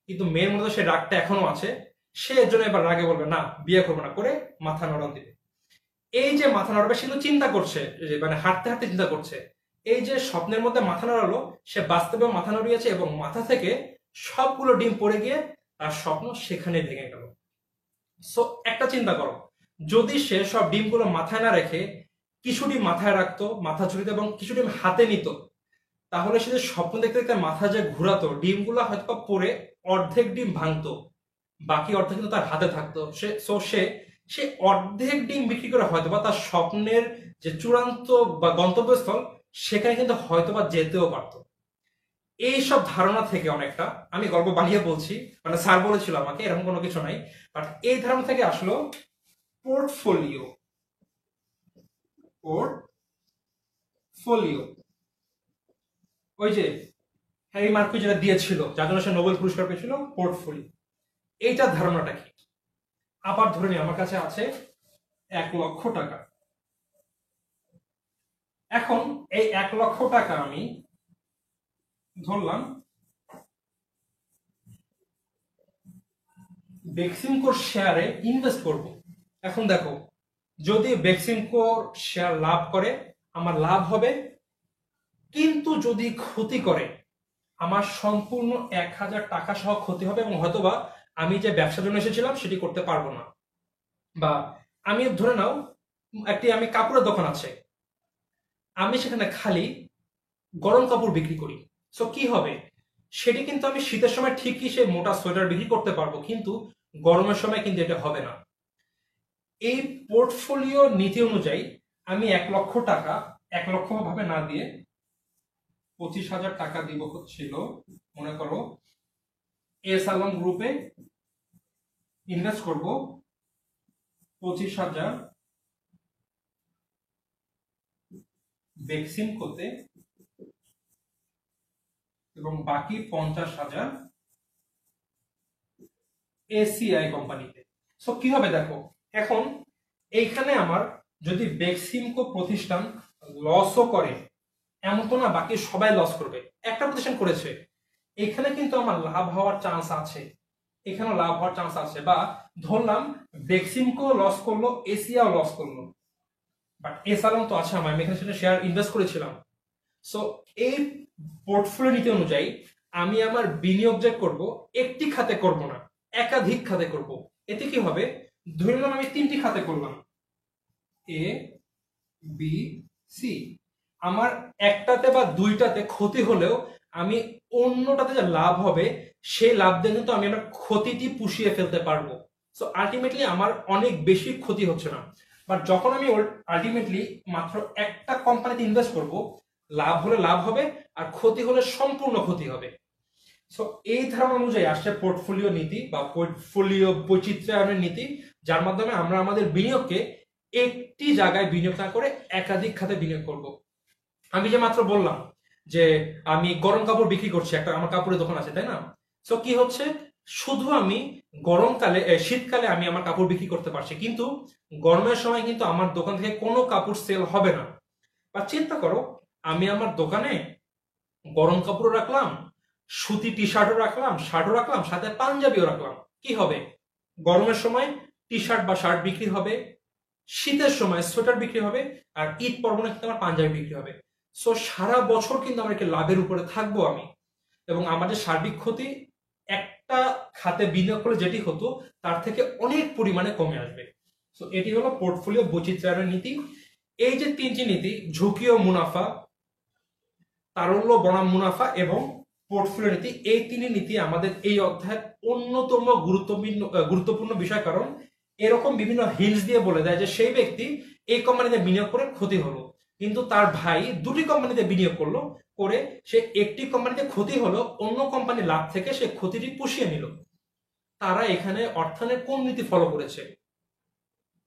কিন্তু মেয়ের মধ্যে সে রাগটা এখনো আছে, সে এর জন্য এবার রাগে বলবে না, বিয়ে করবে না, করে মাথা নড়ান দিবে। এই যে মাথা নড়াবে, সে কিন্তু চিন্তা করছে, যে মানে হাঁটতে হাঁটতে চিন্তা করছে। এই যে স্বপ্নের মধ্যে মাথা নড়ালো, সে বাস্তবে মাথা নড়িয়েছে এবং মাথা থেকে সবগুলো ডিম পড়ে গিয়ে তার স্বপ্ন সেখানে ভেঙে গেল। সো একটা চিন্তা করো, যদি সে সব ডিমগুলো মাথায় না রেখে কিছু ডিম মাথায় রাখতো, মাথা ঝুড়িতে, এবং কিছু ডিম হাতে নিত, তাহলে সে যে স্বপ্ন দেখতে দেখতে মাথা যে ঘুরাতো, ডিমগুলো হয়তো পড়ে অর্ধেক ডিম ভাঙতো, বাকি অর্ধেক কিন্তু তার হাতে থাকতো। সে অর্ধেক ডিম বিক্রি করে হয়তোবা তার স্বপ্নের যে চূড়ান্ত বা গন্তব্যস্থল সেখানে কিন্তু হয়তোবা যেতেও পারতো। এইসব ধারণা থেকে অনেকটা, আমি গল্প বানিয়ে বলছি, মানে স্যার বলেছিল আমাকে, এরকম কোনো কিছু নাই, বাট এই ধারণা থেকে আসলো পোর্টফোলিও। পোর্টফোলিও ওই যে হ্যারি মার্কুই যেটা দিয়েছিল, যার জন্য সে নোবেল পুরস্কার পেয়েছিল, পোর্টফোলিও। এইটার ধারণাটা কি? আবার ধরে নি আমার কাছে আছে 1,00,000 টাকা। এখন এই 1,00,000 টাকা আমি ধরলাম বেক্সিমকোর শেয়ারে ইনভেস্ট করব। এখন দেখো, যদি বেক্সিমকোর শেয়ার লাভ করে আমার লাভ হবে, কিন্তু যদি ক্ষতি করে আমার সম্পূর্ণ 1,000 টাকা সহ ক্ষতি হবে, এবং হয়তোবা আমি যে ব্যবসার জন্য এসেছিলাম সেটি করতে পারবো না। বা আমি ধরে নাও আমি কাপড়ের দোকান আছে, আমি সেখানে খালি গরম কাপড় বিক্রি করি। সো কি হবে, সেটি কিন্তু আমি শীতের সময় ঠিকই সে মোটা সোয়েটার বিক্রি করতে পারবো, কিন্তু গরমের সময় কিন্তু এটা হবে না। এই পোর্টফোলিও নীতি অনুযায়ী আমি 1,00,000 টাকা 1,00,000 ভাবে না দিয়ে 25,000 টাকা দিব হচ্ছিল, মনে করো এস আলম গ্রুপে ইনভেস্ট করব 25,000, বেক্সিমকোতে, এবং বাকি 50,000 এসিআই কোম্পানিতে। সো কি হবে দেখো, এখন এইখানে আমার যদি বেক্সিমকো প্রতিষ্ঠান লসও করে, এমন তো না বাকি সবাই লস করবে, একটা প্রতিষ্ঠান করেছে, এখানে কিন্তু আমার লাভ হওয়ার চান্স আছে, এখানে লাভ হওয়ার চান্স আছে। বা ধরলাম বেক্সিমকো লস করলো, এসিআও লস করলো, বাট এস আলম তো আছে, আমি এখানে সেটা শেয়ার ইনভেস্ট করেছিলাম। সো এই পোর্টফোলিও নীতি অনুযায়ী আমি আমার বিনিয়োগ যে করব একটি খাতে করব না, একাধিক খাতে করব। এতে কি হবে, ধরে নিলাম আমি 3টি খাতে করলাম, এ বি সি, আমার একটাতে বা দুইটাতে ক্ষতি হলেও আমি অন্যটাতে যে লাভ হবে সেই লাভ দিয়ে কিন্তু আমি আমার ক্ষতিটি পুষিয়ে ফেলতে পারবো। সো আলটিমেটলি আমার অনেক বেশি ক্ষতি হচ্ছে না। বাট যখন আমি আলটিমেটলি মাত্র একটা কোম্পানিতে ইনভেস্ট করব, লাভ হলে লাভ হবে আর ক্ষতি হলে সম্পূর্ণ ক্ষতি হবে। সো এই ধারণা অনুযায়ী আসছে পোর্টফোলিও নীতি বা পোর্টফোলিও বৈচিত্র্যায়নের নীতি, যার মাধ্যমে আমরা আমাদের বিনিয়োগকে একটি জায়গায় বিনিয়োগ না করে একাধিক খাতে বিনিয়োগ করব। আমি যে মাত্র বললাম যে আমি গরম কাপড় বিক্রি করছি, একটা আমার কাপড়ের দোকান আছে, তাই না? সো কি হচ্ছে, শুধু আমি গরমকালে শীতকালে আমি আমার কাপড় বিক্রি করতে পারছি, কিন্তু গরমের সময় কিন্তু আমার দোকান থেকে কোনো কাপড় সেল হবে না। বা চিন্তা করো, আমি আমার দোকানে গরম কাপড়ও রাখলাম, সুতি টি শার্টও রাখলাম, শার্টও রাখলাম, সাথে পাঞ্জাবিও রাখলাম, কি হবে? গরমের সময় টি শার্ট বা শার্ট বিক্রি হবে, শীতের সময় সোয়েটার বিক্রি হবে, আর ঈদ পর্বণে কিন্তু আমার পাঞ্জাবি বিক্রি হবে। সো সারা বছর কিন্তু আমার একটা লাভের উপরে থাকবো আমি, এবং আমাদের সার্বিক ক্ষতি একটা খাতে বিনিয়োগ করে যেটি হতো তার থেকে অনেক পরিমাণে কমে আসবে। সো এটি হলো পোর্টফোলিও বৈচিত্র্যায়নের নীতি। এই যে তিনটি নীতি, ঝুঁকি ও মুনাফা, তারল্য বনাম মুনাফা এবং পোর্টফোলিও নীতি, এই তিনটি নীতি আমাদের এই অধ্যায়ের অন্যতম গুরুত্বপূর্ণ বিষয়, কারণ এরকম বিভিন্ন হিন্টস দিয়ে বলে দেয় যে সেই ব্যক্তি এই কোম্পানিতে বিনিয়োগ করে ক্ষতি হলো, কিন্তু তার ভাই দুটি কোম্পানিতে বিনিয়োগ করলো, করে সে একটি কোম্পানিতে ক্ষতি হলো, অন্য কোম্পানির লাভ থেকে সে ক্ষতিটি পুষিয়ে নিল। তারা এখানে অর্থায়নের কোন নীতি ফলো করেছে?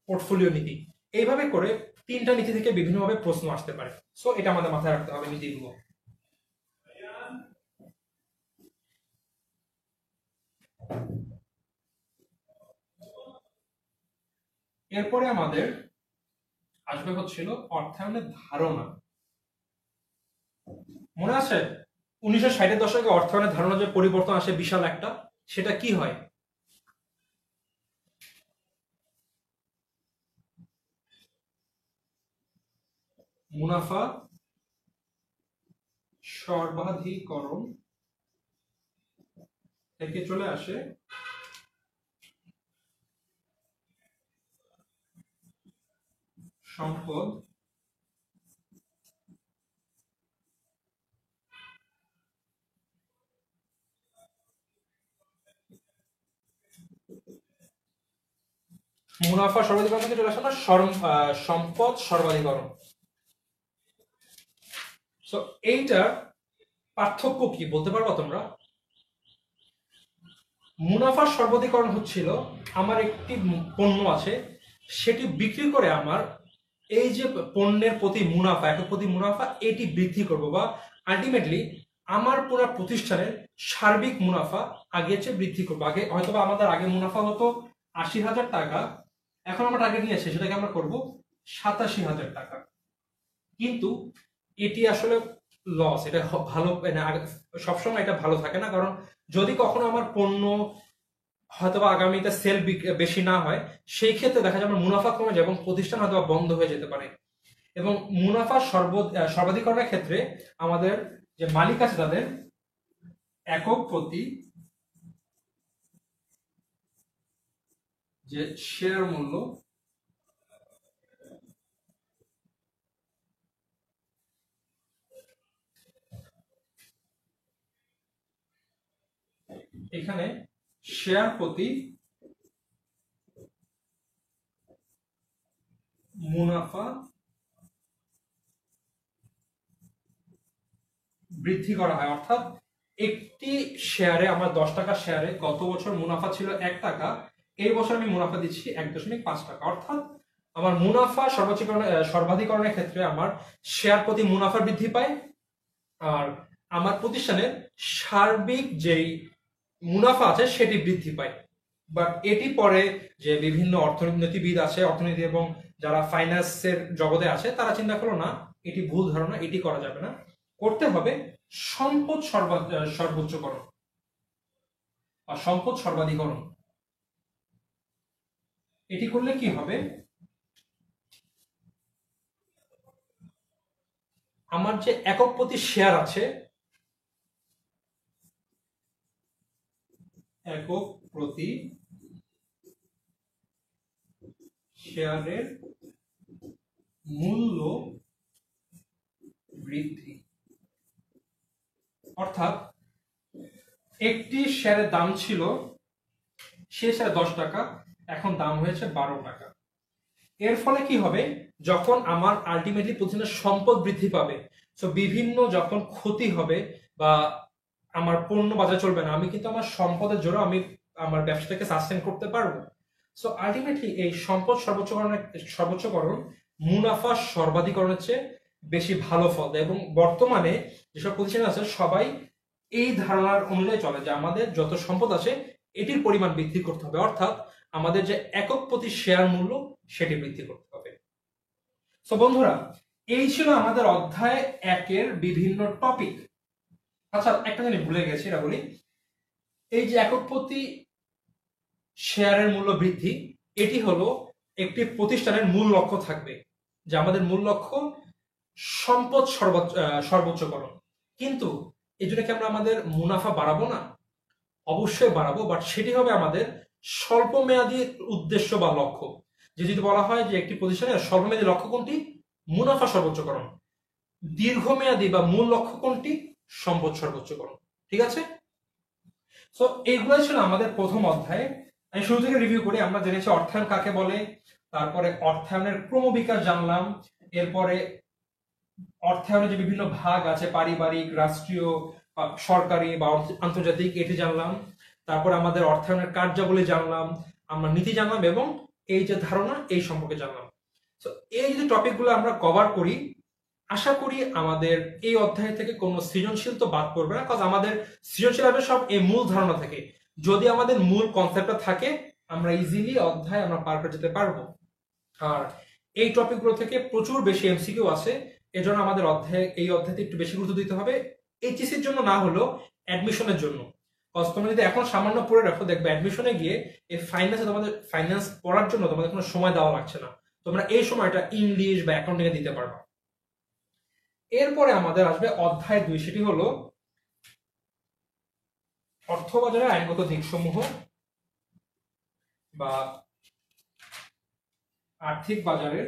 পোর্টফোলিও নীতি। এইভাবে করে তিনটা নীতি থেকে বিভিন্নভাবে প্রশ্ন আসতে পারে। সো এটা আমাদের মাথায় রাখতে হবে নীতিগুলো। এরপরে আমাদের আসবে হচ্ছিল অর্থায়নের ধারণা। মনে আছে 1960-এর দশকে অর্থায়নের ধারণা যে পরিবর্তন আসে বিশাল একটা, সেটা কি হয়? মুনাফা সর্বাধিকরণ থেকে চলে আসে সম্পদ মুনাফা সর্বাধিকরণ থেকে চলে আসে না সম্পদ সর্বাধিকরণ। সো এইটার পার্থক্য কি বলতে পারবা তোমরা? মুনাফার সর্বাধিকরণ হচ্ছিল আমার একটি পণ্য আছে, সেটি বিক্রি করে আমার এই যে পণ্যের প্রতি মুনাফা, একক প্রতি মুনাফা, এটি বৃদ্ধি করব, বা আলটিমেটলি আমার পুরো প্রতিষ্ঠানের সার্বিক মুনাফা আগের চেয়ে বৃদ্ধি করবো। আগে হয়তো আমাদের আগে মুনাফা হতো 80,000 টাকা, এখন আমরা টার্গেট নিয়েছি সেটাকে আমরা করব 87,000 টাকা। কিন্তু এটি আসলে লস, এটা ভালো সবসময় এটা ভালো থাকে না, কারণ যদি কখনো আমার পণ্য হয়তোবা আগামীতে সেল বেশি না হয়, সেই ক্ষেত্রে দেখা যাবে মুনাফা কমে যায় এবং প্রতিষ্ঠান হয়তো বন্ধ হয়ে যেতে পারে। এবং মুনাফা সর্বাধিকরণের ক্ষেত্রে আমাদের যে মালিক আছে তাদের একক প্রতি যে শেয়ার মূল্য, এখানে শেয়ার প্রতি মুনাফা বৃদ্ধি করা হয়। অর্থাৎ একটি শেয়ারে, আমার 10 টাকা শেয়ারে গত বছর মুনাফা ছিল 1 টাকা, এই বছর আমি মুনাফা দিচ্ছি 1.5 টাকা। অর্থাৎ আমার মুনাফা সর্বাধিকরণের ক্ষেত্রে আমার শেয়ার প্রতি মুনাফা বৃদ্ধি পায়, আর আমার প্রতিষ্ঠানের সার্বিক যেই মুনাফা আছে সেটি বৃদ্ধি পায়। বাট এটি পরে যে বিভিন্ন অর্থনীতিবিদ আছে, অর্থনীতি এবং যারা ফাইন্যান্সের জগতে আছে, তারা চিন্তা করলো না, এটি ভুল ধারণা, এটি করা যাবে না, করতে হবে সম্পদ সর্বোচ্চকরণ বা সম্পদ সর্বাধিকরণ। এটি করলে কি হবে, আমার যে একক প্রতি শেয়ার আছে, একক প্রতি শেয়ারের মূল্য বৃদ্ধি। অর্থাৎ একটি শেয়ারের দাম ছিল সে শেয়ার 10 টাকা, এখন দাম হয়েছে 12 টাকা। এর ফলে কি হবে, যখন আমার আলটিমেটলি প্রতিষ্ঠানের সম্পদ বৃদ্ধি পাবে, তো বিভিন্ন যখন ক্ষতি হবে বা আমার পণ্য বাজার চলবে না, আমি কিন্তু আমার সম্পদের জন্য আমি আমার ব্যবসাটাকে সাস্টেন করতে পারবো। সো আলটিমেটলি এই সম্পদ সর্বোচ্চকরণ মুনাফা সর্বাধিকরণের চেয়ে বেশি ভালো ফল দেয়। এবং বর্তমানে যেসব প্রতিষ্ঠান আছে সবাই এই ধারণার অনুযায়ী চলে যে আমাদের যত সম্পদ আছে এটির পরিমাণ বৃদ্ধি করতে হবে, অর্থাৎ আমাদের যে একক প্রতি শেয়ার মূল্য সেটি বৃদ্ধি করতে হবে। তো বন্ধুরা, এই ছিল আমাদের অধ্যায় 1-এর বিভিন্ন টপিক। আচ্ছা, একটা জিনিস ভুলে গেছি, এটা বলি। এই যে একক প্রতি শেয়ারের মূল্য বৃদ্ধি, এটি হলো একটি প্রতিষ্ঠানের মূল লক্ষ্য থাকবে, যে আমাদের মূল লক্ষ্য সম্পদ সর্বোচ্চকরণ। কিন্তু এই জন্য কি আমরা আমাদের মুনাফা বাড়াবো না? অবশ্যই বাড়াবো, বাট সেটি হবে আমাদের স্বল্প মেয়াদী উদ্দেশ্য বা লক্ষ্য। যে যদি বলা হয় যে একটি প্রতিষ্ঠানের স্বল্পমেয়াদী লক্ষ্য কোনটি, মুনাফা সর্বোচ্চকরণ, দীর্ঘমেয়াদী বা মূল লক্ষ্য কোনটি, সম্পদ সর্বোচ্চকরণ। ঠিক আছে? তো এইগুলো ছিল আমাদের প্রথম অধ্যায়ে। আমি শুরু থেকে রিভিউ করি। আমরা জেনেছি অর্থায়ন কাকে বলে, তারপরে অর্থায়নের ক্রমবিকাশ জানলাম, এরপরে অর্থায়নের যে বিভিন্ন ভাগ আছে, পারিবারিক, রাষ্ট্রীয়, সরকারি বা আন্তর্জাতিক, এটি জানলাম। তারপর আমাদের অর্থায়নের কার্যাবলী জানলাম, আমরা নীতি জানলাম, এবং এই যে ধারণা এই সম্পর্কে জানলাম। তো এই যে টপিকগুলো আমরা কভার করি, আশা করি আমাদের এই অধ্যায় থেকে কোনো সৃজনশীল তো বাদ পড়বে না, কারণ আমাদের সৃজনশীল হবে সব এই মূল ধারণা থেকে। যদি আমাদের মূল কনসেপ্টটা থাকে, আমরা ইজিলি অধ্যায় আমরা পার করে যেতে পারবো। আর এই টপিকগুলো থেকে প্রচুর বেশি এমসিকিউ আছে, এজন্য আমাদের এই অধ্যায়তে একটু বেশি গুরুত্ব দিতে হবে। এইচএসির জন্য না হলেও অ্যাডমিশনের জন্য। তুমি যদি এখন সামান্য পড়ে রাখো, দেখবে অ্যাডমিশনে গিয়ে এই তোমাদের ফাইন্যান্স পড়ার জন্য তোমাদের কোনো সময় দেওয়া লাগছে না, তোমরা এই সময়টা ইংলিশ বা অ্যাকাউন্টিং এ দিতে পারবা। এরপরে আমাদের আসবে অধ্যায় 2, সেটি হলো অর্থবাজারের আইনগত দিকসমূহ বা আর্থিক বাজারের।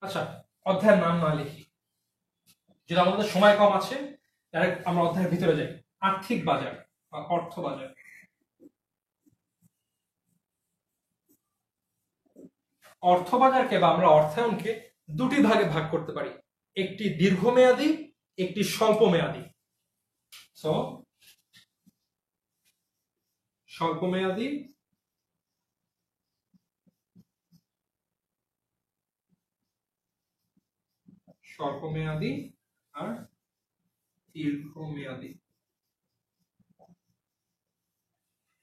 আচ্ছা, অধ্যায়ের নাম না লিখি, যদি আমাদের সময় কম আছে ডাইরেক্ট আমরা অধ্যায়ের ভিতরে যাই। আর্থিক বাজার বা অর্থ বাজার। অর্থ বাজারকে বা আমরা অর্থায়নকে দুটি ভাগে ভাগ করতে পারি, একটি দীর্ঘমেয়াদী, একটি স্বল্প মেয়াদী। সো স্বল্প মেয়াদী আর দীর্ঘমেয়াদী।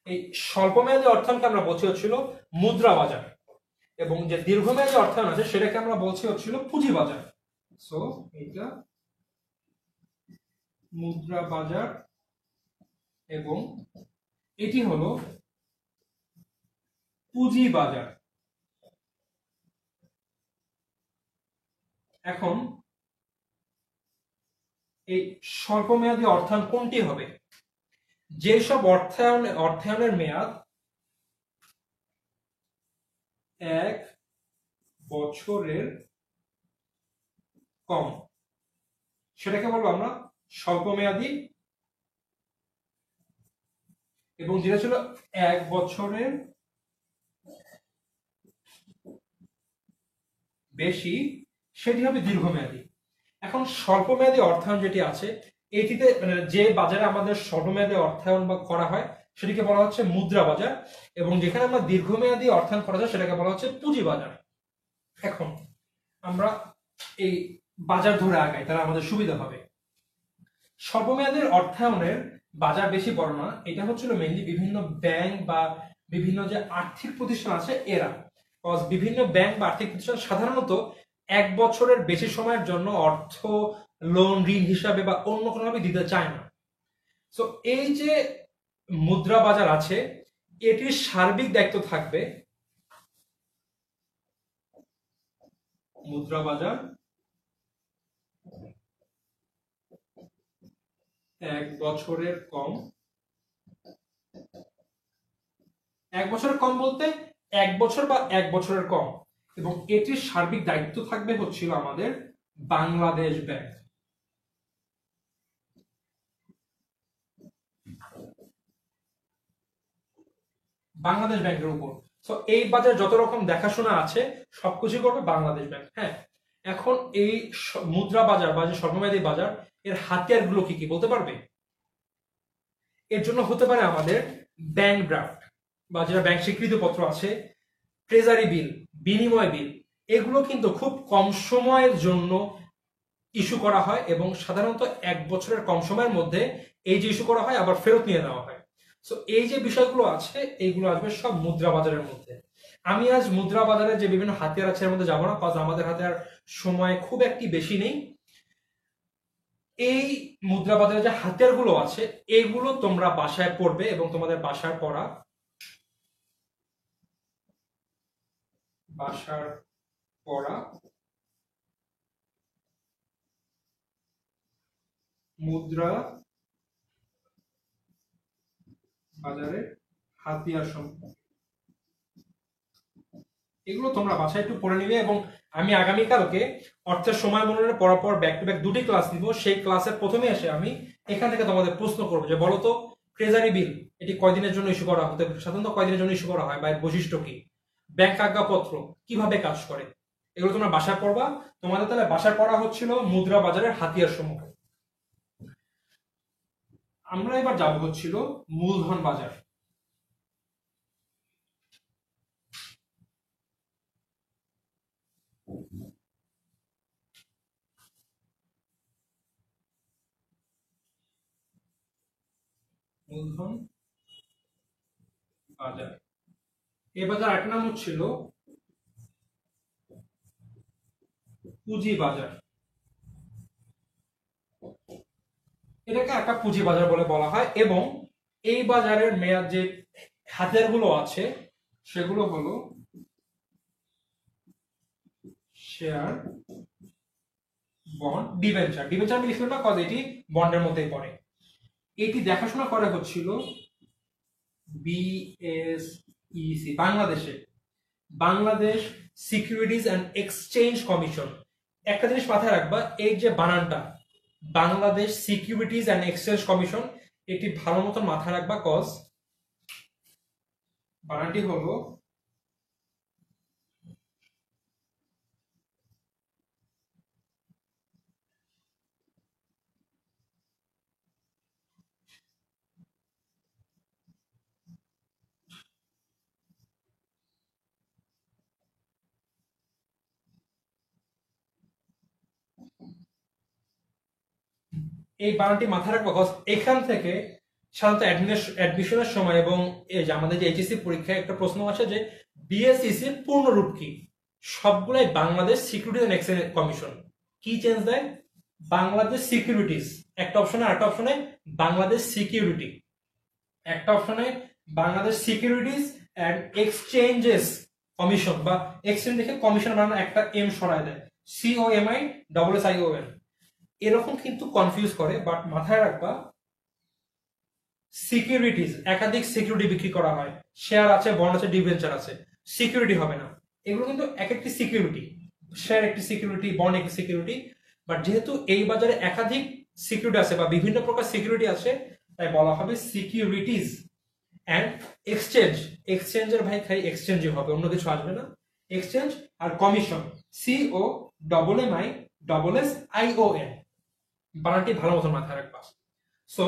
এই স্বল্প মেয়াদী অর্থায়নকে আমরা বলছি হচ্ছিল মুদ্রা বাজার, এবং যে দীর্ঘমেয়াদী অর্থায়ন আছে সেটাকে আমরা বলছি হচ্ছিল পুঁজি বাজার। সো এটা মুদ্রা বাজার এবং এটি হলো পুঁজি বাজার। এখন এই স্বল্পমেয়াদী অর্থায়ন কোনটি হবে? যেসব অর্থায়নের মেয়াদ 1 বছরের কম, সেটাকে বলবো আমরা স্বল্পমেয়াদী। এবং যেটা ছিল 1 বছরের বেশি, সেটি হবে দীর্ঘমেয়াদী। এখন স্বল্পমেয়াদী অর্থায়ন যেটি আছে, এটিতে যে বাজারে আমাদের স্বল্পমেয়াদী অর্থায়ন বা করা হয় সেটিকে বলা হচ্ছে মুদ্রা বাজার, এবং যেখানে আমরা দীর্ঘমেয়াদী অর্থায়ন করা যায় সেটাকে বলা হচ্ছে পুঁজি বাজার। এখন আমরা এই বাজার ধরে আগাই, তাহলে আমাদের সুবিধা হবে। স্বল্পমেয়াদীর অর্থায়নের বাজার বেশি বড় না, এটা হচ্ছিল মেইনলি বিভিন্ন ব্যাংক বা বিভিন্ন যে আর্থিক প্রতিষ্ঠান আছে এরা। বিভিন্ন ব্যাংক বা আর্থিক প্রতিষ্ঠান সাধারণত 1 বছরের বেশি সময়ের জন্য অর্থ, লোন, ঋণ হিসাবে বা অন্য কোনোভাবে দিতে চায় না। তো এই যে মুদ্রা বাজার আছে, এটির সার্বিক দায়িত্ব থাকবে মুদ্রা বাজার 1 বছরের কম। 1 বছরের কম বলতে 1 বছর বা 1 বছরের কম, এবং এটির সার্বিক দায়িত্ব থাকবে হচ্ছিল আমাদের বাংলাদেশ ব্যাংক। বাংলাদেশ ব্যাংকের উপর। তো এই বাজার যত রকম দেখাশোনা আছে সবকিছু করবে বাংলাদেশ ব্যাংক। হ্যাঁ, এখন এই মুদ্রা বাজার বা যে স্বল্পমেয়াদী বাজার এর হাতিয়ার গুলো কি কি বলতে পারবে? এর জন্য হতে পারে আমাদের ব্যাংক ড্রাফট বা যেটা ব্যাংক স্বীকৃতি পত্র আছে, ট্রেজারি বিল, বিনিময় বিল, এগুলো কিন্তু খুব কম সময়ের জন্য ইস্যু করা হয় এবং সাধারণত 1 বছরের কম সময়ের মধ্যে এই যে ইস্যু করা হয় আবার ফেরত নিয়ে নেওয়া হয়। সো এই যে বিষয়গুলো আছে এইগুলো আসবে সব মুদ্রা বাজারের মধ্যে। আমি আজ মুদ্রা বাজারে যে বিভিন্ন হাতিয়ার আছে এর মধ্যে যাবো না, কারণ আমাদের হাতে আর সময় খুব একটি বেশি নেই। এই মুদ্রা বাজারে যে হাতিয়ার গুলো আছে এগুলো তোমরা বাসায় পড়বে এবং তোমাদের বাসার পড়া মুদ্রা বাজারের হাতিয়ার সম্পর্কে এগুলো তোমরা বাসায় একটু পড়ে নিবে। এবং আমি আগামীকালকে অর্থের সময় মূল্যের পরপর ব্যাক টু ব্যাক দুটি ক্লাস নিব। সেই ক্লাসের প্রথমে এসে আমি এখান থেকে তোমাদের প্রশ্ন করবো যে বলো তো ট্রেজারি বিল এটি কয়দিনের জন্য ইস্যু করা হতে, সাধারণত কয়দিনের জন্য ইস্যু করা হয় বা এর বৈশিষ্ট্য কি, ব্যাংক আজ্ঞাপত্র কিভাবে কাজ করে, এগুলো তোমরা বাসায় পড়বা। তোমাদের তাহলে বাসায় পড়া হচ্ছিল মুদ্রা বাজারের হাতিয়ার সমূহ। আমরা এবার যাব হচ্ছিল মূলধন বাজার। মূলধন বাজার, এই বাজার এক নাম হচ্ছিল পুঁজি বাজার। এটাকে একটা পুঁজি বাজার বলে বলা হয় এবং এই বাজারের মেয়াদ যে হাতিয়ার গুলো আছে সেগুলো হলো শেয়ার, বন্ড, ডিবেঞ্চার। ডিবেঞ্চার আমি লিখলাম না কজ এটি বন্ডের মধ্যেই পড়ে। এটি দেখাশোনা করা হচ্ছিল BSEC, Bangladesh securities and exchange commission. একটা জিনিস মাথায় রাখবা, এই যে বানানটা Bangladesh securities and exchange commission, এটি ভালো মতন মাথায় রাখবা কজ বানানটি হলো এই বানানটি মাথায় রাখবো কজ এখান থেকে সাধারণত অ্যাডমিশনের সময় এবং এই যে আমাদের যে এইচএসসি পরীক্ষায় একটা প্রশ্ন আছে যে বিএসইসি এর পূর্ণ রূপ কি, সবগুলাই Bangladesh Securities and Exchange Commission. কি চেঞ্জ দেয়? বাংলাদেশ সিকিউরিটিজ একটা অপশনে, আরেকটা অপশনে বাংলাদেশ সিকিউরিটি, একটা অপশনে Bangladesh securities and exchanges commission বা এক্সচেঞ্জ দেখে কমিশন বানানো একটা এম সরায় দেয়, COMISSION। এরকম কিন্তু কনফিউজ করে, বাট মাথায় রাখবা সিকিউরিটিজ একাধিক সিকিউরিটি বিক্রি করা হয়, শেয়ার আছে, বন্ড আছে, ডিবেঞ্চার আছে, সিকিউরিটি হবে না। এগুলো কিন্তু এক একটি সিকিউরিটি, শেয়ার একটি সিকিউরিটি, বন্ড একটি সিকিউরিটি। বাট যেহেতু এই বাজারে একাধিক সিকিউরিটি আছে বা বিভিন্ন প্রকার সিকিউরিটি আছে তাই বলা হবে সিকিউরিটিজ অ্যান্ড এক্সচেঞ্জ। এক্সচেঞ্জের ভাই খাই এক্সচেঞ্জই হবে, অন্য কিছু আসবে না। এক্সচেঞ্জ আর কমিশন, COMMISSION। বানানটি ভালো মতো মাথায় রাখবা। সো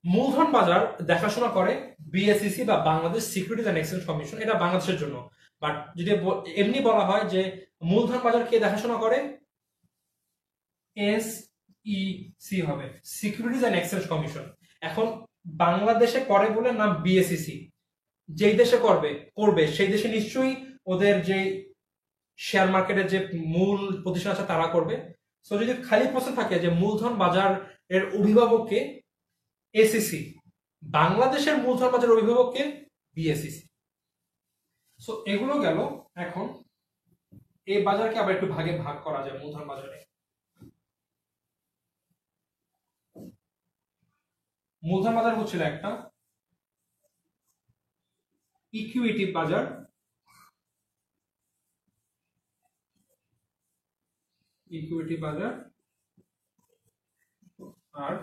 মূলধন বাজার দেখাশোনা করে বিএসইসি বা Bangladesh securities and exchange commission, এটা বাংলাদেশের জন্য। বাট যদি এমনি বলা হয় যে মূলধন বাজার কে দেখাশোনা করে, SEC হবে, সিকিউরিটিজ অ্যান্ড এক্সচেঞ্জ কমিশন। এখন বাংলাদেশে করে বলে নাম বিএসইসি, যেই দেশে করবে সেই দেশে নিশ্চয়ই ওদের যে শেয়ার মার্কেটের যে মূল প্রতিষ্ঠান আছে তারা করবে। সো যদি খালি প্রশ্ন থাকে যে মূলধন বাজার এর অভিভাবককে, এসিসি। বাংলাদেশের মূলধন বাজার অভিভাবককে, বিএসইসি। সো এগুলো গেল। এখন এই বাজারকে আবার একটু ভাগে ভাগ করা যায়। মূলধন বাজারে মূলধন বাজার হচ্ছিল একটা ইকুইটি বাজার, ইকুইটি বাজার আর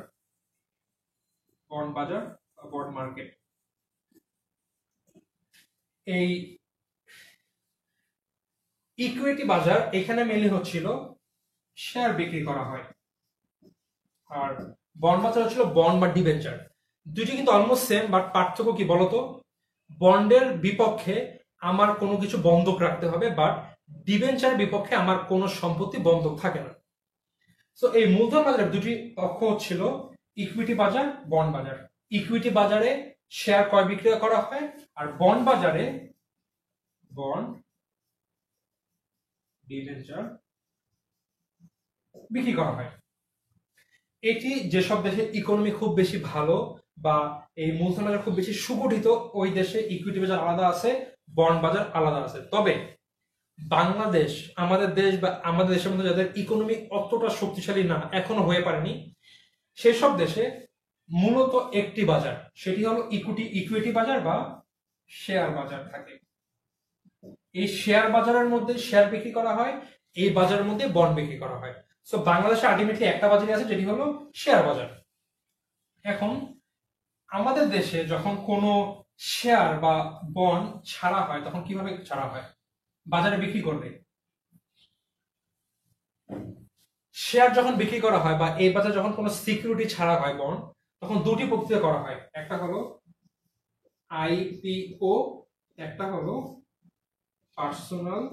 বন্ড বাজার বা বন্ড মার্কেট। এই ইকুইটি বাজার, এখানে মেনলি হচ্ছিল শেয়ার বিক্রি করা হয়, আর বন্ড বাজার হচ্ছিল বন্ড বা ডিবেঞ্চার। দুইটি কিন্তু অলমোস্ট সেম, বাট পার্থক্য কি বলতো? বন্ডের বিপক্ষে আমার কোনো কিছু বন্ধক রাখতে হবে, বাট ডিবেঞ্চার বিপক্ষে আমার কোনো সম্পত্তি বন্ধক থাকে না। সো এই মূলধন বাজারের দুটি পক্ষ হচ্ছিল ইকুইটি বাজার, বন্ড বাজার। ইকুইটি বাজারে শেয়ার ক্রয় বিক্রয় করা হয়, আর বন্ড বাজারে বন্ড ডিবেঞ্চার বিক্রি করা হয়। এটি যেসব দেশে ইকোনমি খুব বেশি ভালো বা এই মূলধন বাজার খুব বেশি সুগঠিত, ওই দেশে ইকুইটি বাজার আলাদা আছে, বন্ড বাজার আলাদা আছে। তবে বাংলাদেশ, আমাদের দেশ বা আমাদের দেশের মধ্যে যাদের ইকোনমি অতটা শক্তিশালী না, এখনো হয়ে পারেনি, সেসব দেশে মূলত একটি বাজার, সেটি হলো ইকুইটি বাজার বা শেয়ার বাজার থাকে। এই শেয়ার বাজারের মধ্যে শেয়ার বিক্রি করা হয়, এই বাজারের মধ্যে বন্ড বিক্রি করা হয়। সো বাংলাদেশে আলটিমেটলি একটা বাজারই আছে, যেটি হলো শেয়ার বাজার। এখন আমাদের দেশে যখন কোনো শেয়ার বা বন্ড ছাড়া হয়, তখন কিভাবে ছাড়া হয়? বাজারে বিক্রি করবে। শেয়ার যখন বিক্রি করা হয় বা এই বাজারে যখন কোনো সিকিউরিটি ছাড়া হয়, বন্ড, তখন দুটি পদ্ধতিতে করা হয়। একটা হলো আইপিও, একটা হলো পার্সোনাল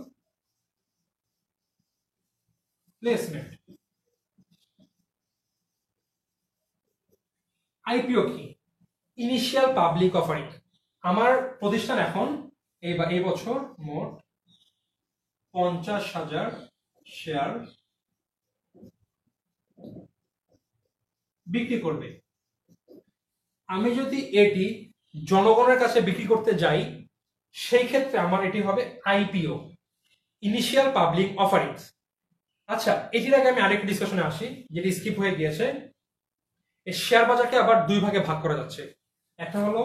প্লেসমেন্ট। আইপিও কি? Initial public offering. আমার প্রতিষ্ঠান এখন এই বছর মোট 50,000 শেয়ার বিক্রি করবে। আমি যদি এটি জনগণের কাছে বিক্রি করতে যাই, সেই ক্ষেত্রে আমার এটি হবে আইপিও, ইনিশিয়াল পাবলিক অফারিংস। আচ্ছা, এটির আগে আমি আরেকটি ডিসকাশনে আসি, যেটি স্কিপ হয়ে গিয়েছে। এই শেয়ার বাজারকে আবার দুই ভাগে ভাগ করা যাচ্ছে। একটা হলো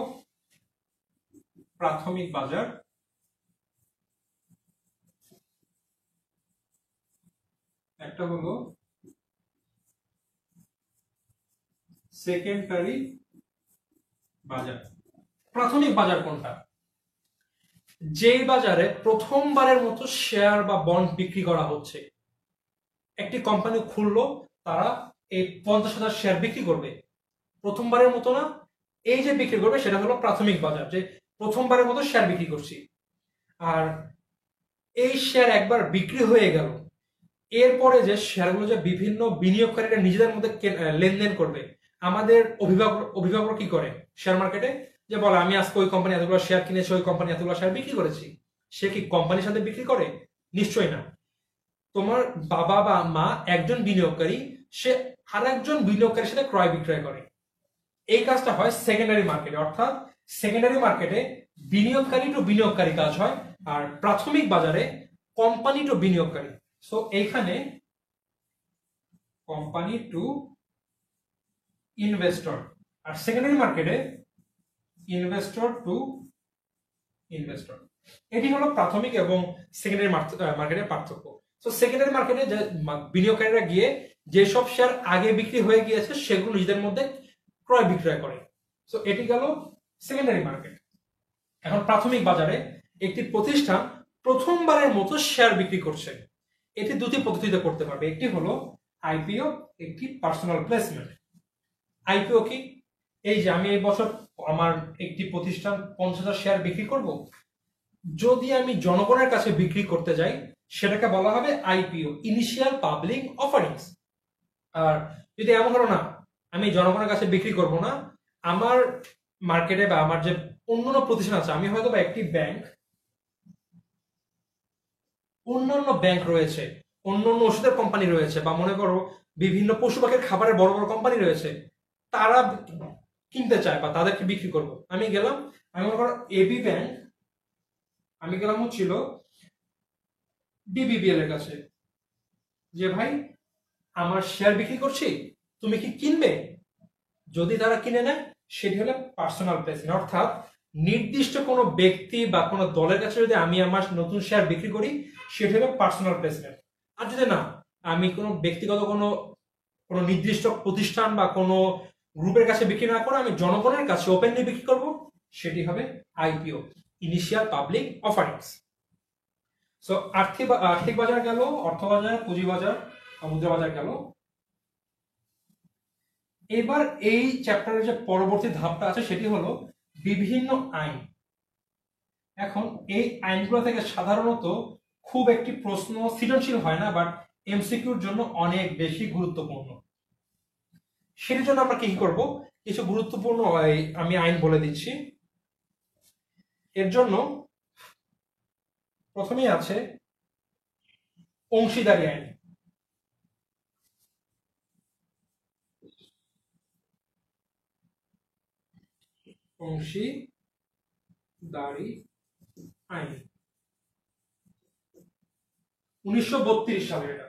প্রাথমিক বাজার, একটা হলো সেকেন্ডারি বাজার। প্রাথমিক বাজার কোনটা? যেই বাজারে প্রথমবারের মতো শেয়ার বা বন্ড বিক্রি করা হচ্ছে। একটি কোম্পানি খুললো, তারা এই 50,000 শেয়ার বিক্রি করবে, প্রথমবারের মতো না, এই যে বিক্রি করবে সেটা হলো প্রাথমিক বাজার, যে প্রথমবারের মতো শেয়ার বিক্রি করছি। আর এই শেয়ার একবার বিক্রি হয়ে গেল, এরপরে যে শেয়ারগুলো যে বিভিন্ন বিনিয়োগকারীরা নিজেদের মধ্যে লেনদেন করবে। আমাদের অভিভাবকরা কি করে শেয়ার মার্কেটে? যে বলে আমি আজকে ওই কোম্পানি এতগুলো শেয়ার কিনেছি, ওই কোম্পানি এতগুলো শেয়ার বিক্রি করেছি। সে কি কোম্পানির সাথে বিক্রি করে? নিশ্চয়ই না। তোমার বাবা বা মা একজন বিনিয়োগকারী, সে আর একজন বিনিয়োগকারীর সাথে ক্রয় বিক্রয় করে। এই কাজটা হয় সেকেন্ডারি মার্কেটে, অর্থাৎ সেকেন্ডারি মার্কেটে বিনিয়োগকারী টু বিনিয়োগকারী কাজ হয়, আর প্রাথমিক বাজারে কোম্পানি টু বিনিয়োগকারী। সো এইখানে কোম্পানি টু ইনভেস্টর, আর সেকেন্ডারি মার্কেটে ইনভেস্টর টু ইনভেস্টর। এটি হলো প্রাথমিক এবং সেকেন্ডারি মার্কেটের পার্থক্য। তো সেকেন্ডারি মার্কেটে যে বিনিয়োগকারীরা গিয়ে যেসব শেয়ার আগে বিক্রি হয়ে গিয়েছে সেগুলো নিজেদের মধ্যে ক্রয় বিক্রয় করে। সো এটি গেল সেকেন্ডারি মার্কেট। এখন প্রাথমিক বাজারে একটি প্রতিষ্ঠান প্রথমবারের মতো শেয়ার বিক্রি করছে, এটি দুটি পদ্ধতিতে করতে পারবে। একটি হলো আইপিও, একটি পার্সোনাল প্লেসমেন্ট। আইপিও কি? এই যে আমি এই বছর আমার একটি প্রতিষ্ঠান 50,000 শেয়ার বিক্রি করব, যদি আমি জনগণের কাছে বিক্রি করতে যাই সেটাকে বলা হবে আইপিও, ইনিশিয়াল পাবলিক অফারিংস। আর যদি এমন হলো না, আমি জনগণের কাছে বিক্রি করব না, আমার মার্কেটে বা আমার যে অন্যান্য প্রতিষ্ঠান আছে, আমি হয়তো বা একটি ব্যাংক, অন্যান্য ব্যাংক রয়েছে, অন্যান্য ওষুধের কোম্পানি রয়েছে, বা মনে করো বিভিন্ন পশু পাখির খাবারের বড় বড় কোম্পানি রয়েছে, তারা কিনতে চায় বা তাদেরকে বিক্রি করব। আমি গেলাম, আমি মনে করো এবি ব্যাংক, আমি গেলাম হচ্ছিল ডিবিবিএল এর কাছে, যে ভাই আমার শেয়ার বিক্রি করছি, তুমি কি কিনবে? যদি তারা কিনে নেয়, সেটি হলো পার্সোনাল প্লেসমেন্ট, অর্থাৎ নির্দিষ্ট কোনো ব্যক্তি বা কোনো দলের কাছে যদি আমি আমার নতুন শেয়ার বিক্রি করি, সেটি হলো পার্সোনাল প্লেসমেন্ট। আর যদি না, আমি কোনো ব্যক্তিগত কোনো কোনো নির্দিষ্ট প্রতিষ্ঠান বা কোনো গ্রুপের কাছে বিক্রি না করে আমি জনগণের কাছে ওপেনলি বিক্রি করব, সেটি হবে IPO, initial public offerings. So আর্থিক বাজার গেল, অর্থ বাজার, পুঁজি বাজার, মুদ্রা বাজার গেল। এবার এই চ্যাপ্টারের যে পরবর্তী ধাপটা আছে সেটি হলো বিভিন্ন আইন। এখন এই আইনগুলো থেকে সাধারণত খুব একটি প্রশ্ন সৃজনশীল হয় না, বাট এমসিকিউর জন্য অনেক বেশি গুরুত্বপূর্ণ। সেটির জন্য আমরা কি করব, কিছু গুরুত্বপূর্ণ আমি আইন বলে দিচ্ছি। এর জন্য প্রথমেই আছে অংশীদারি আইন। অংশীদারি আইন 1932 সালে। এটা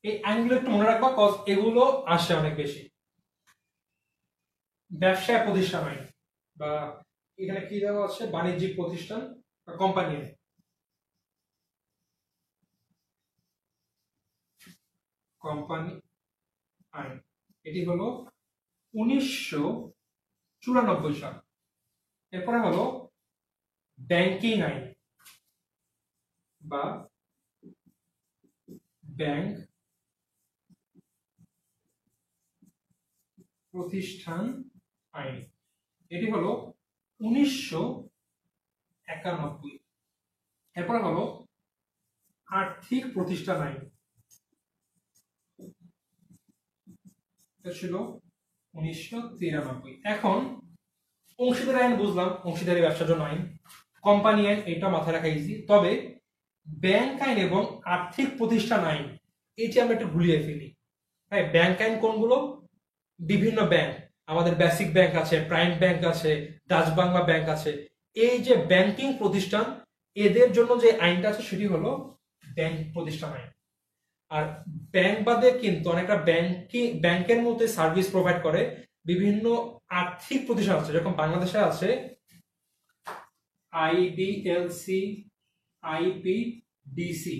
এই আইনগুলো একটু মনে রাখবা, কজ এগুলো আসে অনেক বেশি। ব্যবসায় প্রতিষ্ঠান আইন, বা এখানে কি দেওয়া আছে, বাণিজ্যিক প্রতিষ্ঠান বা কোম্পানি আইন। কোম্পানি আইন এটি হলো 1994 সাল। এরপরে হলো ব্যাংকিং আইন বা ব্যাংক প্রতিষ্ঠান আইন, এটি হলো 1991। এরপরে হলো আর্থিক প্রতিষ্ঠান আইন, এটা ছিল 1993। এখন অংশীদারি আইন বুঝলাম, অংশীদারি ব্যবসার জন্য আইন। কোম্পানি আইন, এটা মাথায় রাখা ইজি। তবে ব্যাংক আইন এবং আর্থিক প্রতিষ্ঠান আইন এটি আমরা একটু ভুলিয়ে ফেলি। হ্যাঁ, ব্যাংক আইন কোনগুলো? বিভিন্ন ব্যাংক, আমাদের বেসিক ব্যাংক আছে, প্রাইম ব্যাংক আছে, ডাচ বাংলা ব্যাংক আছে। এই যে ব্যাংকিং প্রতিষ্ঠান, এদের জন্য যে আইনটা আছে সেটি হলো ব্যাংক প্রতিষ্ঠান আইন। আর ব্যাংক বাদে কিন্তু অনেকটা ব্যাংকের মতো সার্ভিস প্রোভাইড করে বিভিন্ন আর্থিক প্রতিষ্ঠান আছে, যেরকম বাংলাদেশে আছে আইডিএলসি, আইপিডিসি।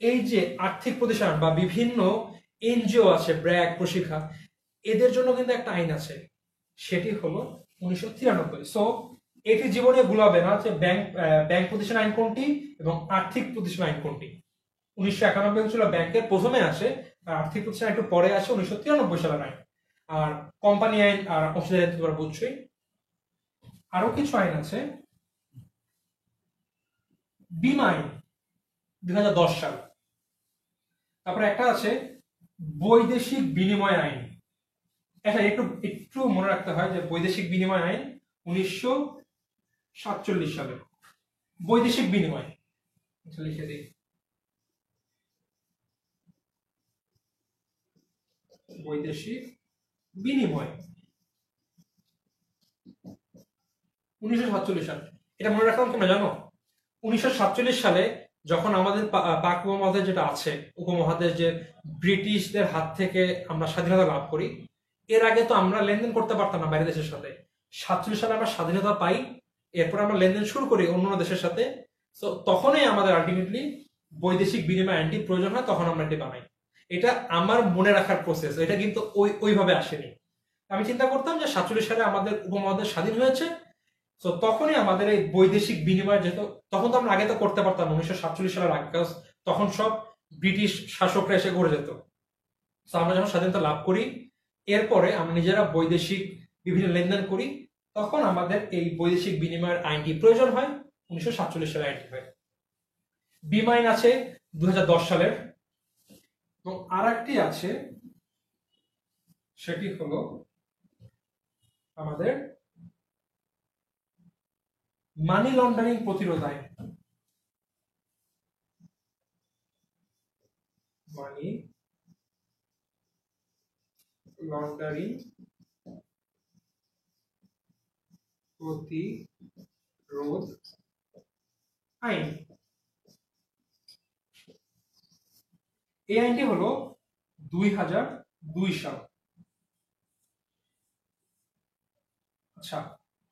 এই যে আর্থিক প্রতিষ্ঠান বা বিভিন্ন এনজিও আছে, ব্র্যাক, প্রশিক্ষা, এদের জন্য কিন্তু একটা আইন আছে, সেটি হলো 1993। সো এটি জীবনে ভুলাবে না যে ব্যাংক প্রতিষ্ঠান আইন কোনটি এবং আর্থিক প্রতিষ্ঠান আইন কোনটি। 1991 হচ্ছিল ব্যাংকের প্রথমে আসে, আর আর্থিক প্রতিষ্ঠান একটু পরে আসে 1993 সালের আইন। আর কোম্পানি আইন আর অংশীদারি আইন তোমরা বুঝছোই। আরো কিছু আইন আছে। বীমা আইন 2010 সাল। তারপরে একটা আছে বৈদেশিক বিনিময় আইন। এটা একটু মনে রাখতে হয় যে বৈদেশিক বিনিময় আইন 1947 সালে। বৈদেশিক বিনিময় লিখে দিই, বৈদেশিক বিনিময় 1947 সাল। এটা মনে রাখলাম তোমরা জানো, 1947 সালে যখন আমাদের পাক উপমহাদেশ যেটা আছে, উপমহাদেশ যে ব্রিটিশদের হাত থেকে আমরা স্বাধীনতা লাভ করি, এর আগে তো আমরা লেনদেন করতে পারতাম না বাইরের দেশের সাথে। 47 সালে আমরা স্বাধীনতা পাই, এরপর আমরা লেনদেন শুরু করি অন্য দেশের সাথে। তো তখনই আমাদের আলটিমেটলি বৈদেশিক বিনিময় আইনটি প্রয়োজন হয়, তখন আমরা এটি বানাই। এটা আমার মনে রাখার প্রসেস, এটা কিন্তু ওইভাবে আসেনি। আমি চিন্তা করতাম যে 47 সালে আমাদের উপমহাদেশ স্বাধীন হয়েছে, তো তখনই আমাদের এই বৈদেশিক বিনিময়, যেহেতু তখন তো আমরা আগে তো করতে পারতাম 1947 সালের আগে, কারণ তখন সব ব্রিটিশ শাসকরা এসে গড়ে যেত। তো আমরা যখন স্বাধীনতা লাভ করি, এরপরে আমরা নিজেরা বৈদেশিক বিভিন্ন লেনদেন করি, তখন আমাদের এই বৈদেশিক বিনিময়ের আইনটি প্রয়োজন হয়, 1947 সালের আইনটি হয়। বীমা আইন আছে 2010 সালের। এবং আর একটি আছে, সেটি হলো আমাদের মানি লন্ডারিং প্রতিরোধ আইন। মানি লন্ডারিং প্রতিরোধ আইন। এই আইনটি হলো 2002 সাল। আচ্ছা,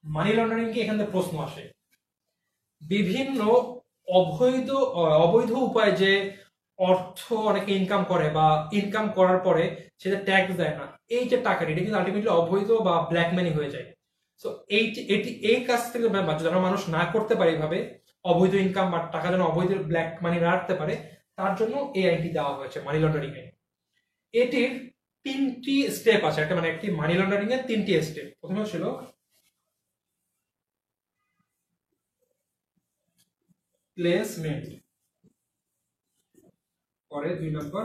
মানি লন্ডারিং কি, এখান থেকে প্রশ্ন আসে। বিভিন্ন অবৈধ উপায়ে যে অর্থ অনেকে ইনকাম করে বা ইনকাম করার পরে সেটা ট্যাক্স দেয় না, এই যে টাকাটি, এটা কিন্তু আলটিমেটলি অবৈধ বা ব্ল্যাক মানি হয়ে যায়। সো এই কাজ থেকে যারা মানুষ না করতে পারে এইভাবে অবৈধ ইনকাম বা টাকা যেন অবৈধ ব্ল্যাক মানি না রাখতে পারে, তার জন্য এই আইনটি দেওয়া হয়েছে, মানি লন্ডারিং আইন। এটির 3টি স্টেপ আছে, একটা মানে একটি মানি লন্ডারিং এর 3টি স্টেপ। প্রথমে ছিল প্লেসমেন্ট, পরে 2 নম্বর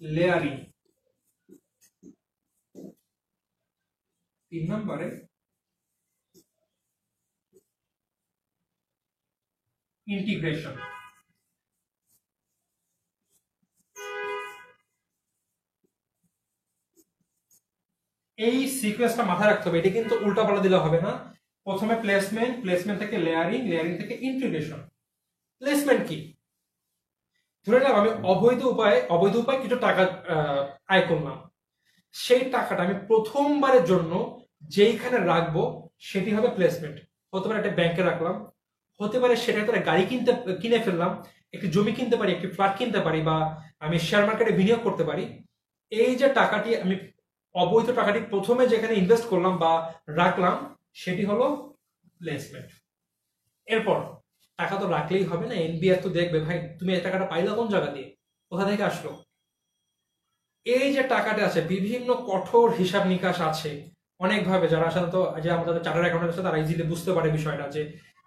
লেয়ারিং, 3 নম্বরে ইন্টিগ্রেশন। এই সিকোয়েন্সটা মাথায় রাখতে হবে, এটা কিন্তু উল্টাপাল্টা দিলে হবে না। প্রথমে প্লেসমেন্ট, প্লেসমেন্ট থেকে লেয়ারিং, লেয়ারিং থেকে ইন্টিগ্রেশন। প্লেসমেন্ট কি? ধরে নিলাম আমি অবৈধ উপায় কিছু টাকা আয় করলাম, সেই টাকাটা আমি প্রথমবারের জন্য যেইখানে রাখবো সেটি হবে প্লেসমেন্ট। হতে পারে একটা ব্যাংকে রাখলাম, হতে পারে সেটা একটা গাড়ি কিনে ফেললাম, একটি জমি কিনতে পারি, একটি ফ্ল্যাট কিনতে পারি, বা আমি শেয়ার মার্কেটে বিনিয়োগ করতে পারি। এই যে টাকাটি আমি অবৈধ টাকাটি প্রথমে যেখানে ইনভেস্ট করলাম বা রাখলাম সেটি হলো প্লেসমেন্ট। এরপর টাকা তো রাখলেই হবে না, এনবিআর তো দেখবে ভাই তুমি এই টাকাটা পাইলা কোন জায়গা দিয়ে, কোথা থেকে আসলো। এই যে টাকাটা আছে বিভিন্ন কঠোর হিসাব নিকাশ আছে অনেকভাবে, যারা সাধারণত যে আমাদের চার্টার্ড অ্যাকাউন্টেন্ট আছে তারা ইজিলি বুঝতে পারে বিষয়টা, যে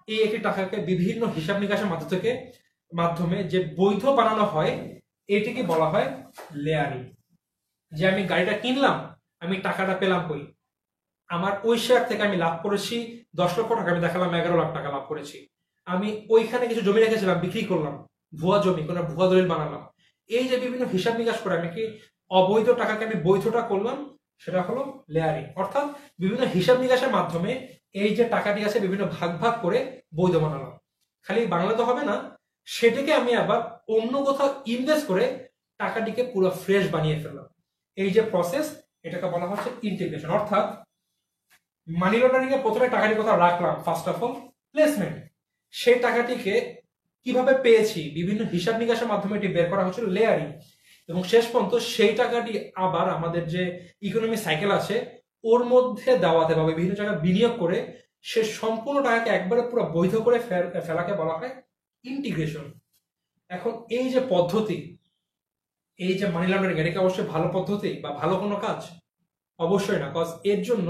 এই একটি টাকাকে বিভিন্ন হিসাব নিকাশের মাধ্যমে যে বৈধ বানানো হয়, এটিকে বলা হয় লেয়ারিং। যে আমি গাড়িটা কিনলাম, আমি টাকাটা পেলাম কই? আমার ওই শেয়ার থেকে আমি লাভ করেছি 10 লক্ষ টাকা, আমি দেখালাম 11 লাখ টাকা লাভ করেছি। আমি ওইখানে কিছু জমি রেখেছিলাম, বিক্রি করলাম, ভুয়া জমি, কোনো ভুয়া দলিল বানালাম। এই যে বিভিন্ন হিসাব নিকাশ করে আমি কি অবৈধ টাকাকে আমি বৈধটা করলাম, সেটা হলো লেয়ারিং। অর্থাৎ বিভিন্ন হিসাব নিকাশের মাধ্যমে এই যে টাকাটি আছে বিভিন্ন ভাগ ভাগ করে বৈধ বানালাম। খালি বাংলা তো হবে না, সেটাকে আমি আবার অন্য কোথাও ইনভেস্ট করে টাকাটিকে পুরো ফ্রেশ বানিয়ে ফেললাম। এই যে প্রসেস, এটাকে বলা হচ্ছে ইন্টিগ্রেশন। অর্থাৎ মানি লন্ডারিং এ প্রথমে টাকাটি কোথাও রাখলাম, ফার্স্ট অফ অল প্লেসমেন্ট, সেই টাকাটিকে কিভাবে পেয়েছি বিভিন্ন হিসাব নিকাশের মাধ্যমে এটি বের করা হচ্ছিল লেয়ারিং, এবং শেষ পর্যন্ত সেই টাকাটি আবার আমাদের যে ইকোনমি সাইকেল আছে ওর মধ্যে দেওয়াতে বা বিভিন্ন জায়গায় বিনিয়োগ করে সে সম্পূর্ণ টাকাকে একবারে পুরো বৈধ করে ফেলাকে বলা হয় ইন্টিগ্রেশন। এখন এই যে পদ্ধতি, এই যে মানি লন্ডারিং, এটাকে অবশ্যই ভালো পদ্ধতি বা ভালো কোনো কাজ? অবশ্যই না, কজ এর জন্য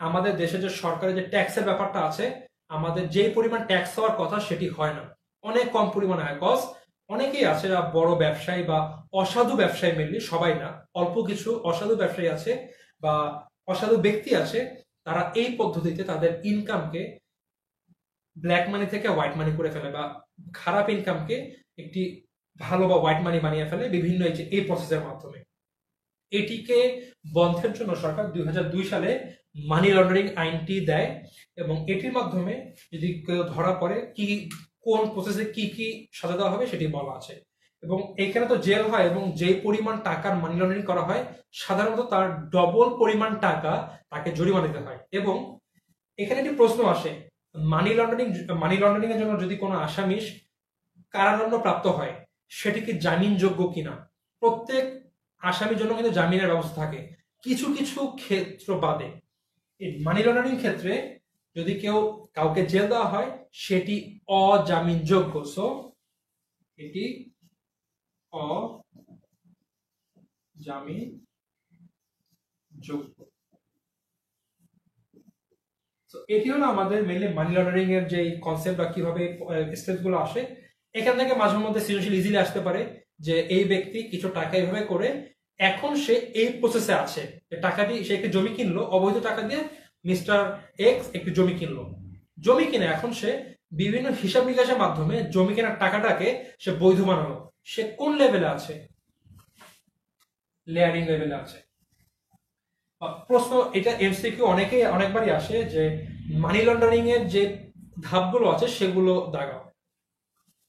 আমাদের দেশে যে সরকারের যে ট্যাক্সের ব্যাপারটা আছে, আমাদের যে পরিমাণ ট্যাক্স হওয়ার কথা সেটি হয় না, অনেক কম পরিমাণে হয়। কজ অনেকেই আছে যারা বড় ব্যবসায়ী বা অসাধু ব্যবসায়ী, মেনলি সবাই না, অল্প কিছু অসাধু ব্যবসায়ী আছে বা অসাধু ব্যক্তি আছে, তারা এই পদ্ধতিতে তাদের ইনকামকে ব্ল্যাক মানি থেকে হোয়াইট মানি করে ফেলে, বা খারাপ ইনকামকে একটি ভালো বা হোয়াইট মানি বানিয়ে ফেলে বিভিন্ন এই প্রসেসের মাধ্যমে। এটিকে বন্ধের জন্য সরকার 2002 সালে মানি লন্ডারিং আইনটি দেয়, এবং এটির মাধ্যমে যদি কেউ ধরা পড়ে কি কোন প্রসেসে কি কি সাজা দেওয়া হবে সেটি বলা আছে। এবং এখানে তো জেল হয়, এবং যে পরিমাণ টাকার মানি লন্ডারিং করা হয় সাধারণত তার ডবল পরিমাণ টাকা তাকে জরিমানা দিতে হয়। এবং এখানে একটি প্রশ্ন আসে, মানি লন্ডারিং এর জন্য যদি কোনো আসামি কারাদণ্ড প্রাপ্ত হয় সেটি কি জামিনযোগ্য কিনা? প্রত্যেক আসামির জন্য কিন্তু জামিনের ব্যবস্থা থাকে, কিছু কিছু ক্ষেত্র বাদে। এই মানি লন্ডারিং ক্ষেত্রে যদি কাউকে জেল দেওয়া হয় সেটি অজামিনযোগ্য। সো এটি অজামিনযোগ্য। এটি হলো আমাদের মেইনলি মানি লন্ডারিং এর যে কনসেপ্ট বা কিভাবে স্টেপস গুলো আসে। এখান থেকে মাঝে মধ্যে সৃজনশীল ইজিলি আসতে পারে যে এই ব্যক্তি কিছু টাকা এইভাবে করে এখন সে এই প্রসেসে আছে, টাকাটি সে একটি জমি কিনলো অবৈধ টাকা দিয়ে, মিস্টার এক্স একটি জমি কিনলো, জমি কিনে এখন সে বিভিন্ন হিসাব নিকাশের মাধ্যমে জমি কেনার টাকাটাকে সে বৈধ বানালো। সে কোন লেভেলে আছে? লেয়ারিং লেভেলে আছে। প্রশ্ন এটা এমসিকিউ অনেকবারই আসে যে মানি লন্ডারিং এর যে ধাপগুলো আছে সেগুলো দাগাও।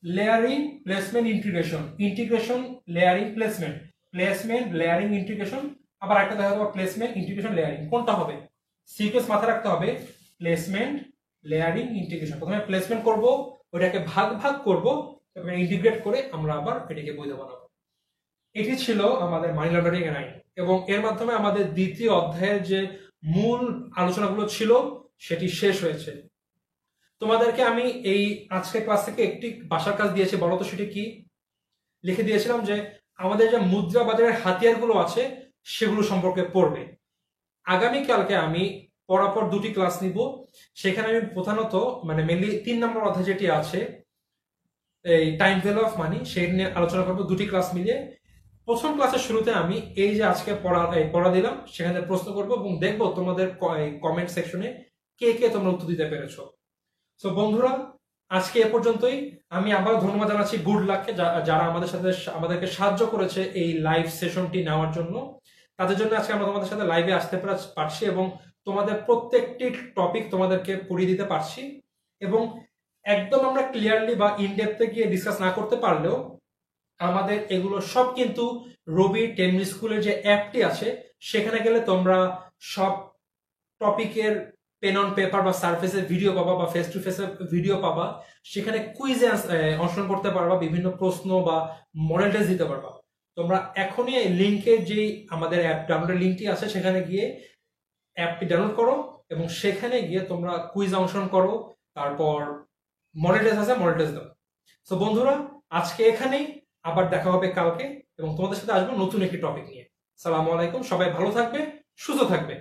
Layering, placement, integration, layering, placement, layering, integration. আবার একটা দেখা যাবে প্লেসমেন্ট, ইন্টিগ্রেশন, লেয়ারিং। কোনটা হবে? সিকোয়েন্স মাথায় রাখতে হবে, প্লেসমেন্ট, লেয়ারিং, ইন্টিগ্রেশন। প্রথমে প্লেসমেন্ট করব, ওইটাকে ভাগ ভাগ করব, তারপরে ইন্টিগ্রেট করে আমরা আবার এটাকে বৈধ বানাবো। এটি ছিল আমাদের মানি লন্ডারিং এর আইন, এবং এর মাধ্যমে আমাদের দ্বিতীয় অধ্যায়ের যে মূল আলোচনাগুলো ছিল সেটি শেষ হয়েছে। তোমাদেরকে আমি এই আজকের ক্লাস থেকে একটি বাসার কাজ দিয়েছি, বলো তো সেটি কি? লিখে দিয়েছিলাম যে আমাদের যে মুদ্রা বাজারের হাতিয়ারগুলো আছে সেগুলো সম্পর্কে পড়বে। আগামীকালকে আমি পরপর দুটি ক্লাস নিব, সেখানে আমি প্রধানত মানে মেনলি 3 নম্বর অধ্যায় যেটি আছে এই টাইম ভ্যালু অফ মানি সেই নিয়ে আলোচনা করবো দুটি ক্লাস মিলিয়ে। প্রথম ক্লাসের শুরুতে আমি এই যে আজকে পড়া দিলাম সেখানে প্রশ্ন করব এবং দেখবো তোমাদের কমেন্ট সেকশনে কে কে তোমরা উত্তর দিতে পেরেছো। তো বন্ধুরা, আজকে এ পর্যন্তই। আমি আবার ধন্যবাদ জানাচ্ছি গুড লাককে, যারা আমাদেরকে সাহায্য করেছে এই লাইভ সেশনটি নেওয়ার জন্য। তাদের জন্য আজকে আমরা তোমাদের সাথে লাইভে আসতে পারছি এবং তোমাদের প্রত্যেকটি টপিক তোমাদেরকে পড়িয়ে দিতে পারছি। এবং একদম আমরা ক্লিয়ারলি বা ইনডেপথে গিয়ে ডিসকাস না করতে পারলেও আমাদের এগুলো সব কিন্তু রবি টেমনি স্কুলের যে অ্যাপটি আছে সেখানে গেলে তোমরা সব টপিকের পেন অন পেপার বা সার্ফেসের ভিডিও পাবা বা ফেস টু ফেসের ভিডিও পাবা। সেখানে কুইজে অংশগ্রহণ করতে পারবা, বিভিন্ন প্রশ্ন বা মডেল টেস্ট দিতে পারবা। তোমরা এখনই লিঙ্কের যে আমাদের অ্যাপ ডাউনলোডের লিঙ্কটি আছে সেখানে গিয়ে অ্যাপটি ডাউনলোড করো এবং সেখানে গিয়ে তোমরা কুইজ অংশগ্রহণ করো, তারপর মডেল টেস্ট আছে মডেল টেস্ট দাও। তো বন্ধুরা, আজকে এখানেই, আবার দেখা হবে কালকে এবং তোমাদের সাথে আসবো নতুন একটি টপিক নিয়ে। সালামু আলাইকুম, সবাই ভালো থাকবে, সুস্থ থাকবে।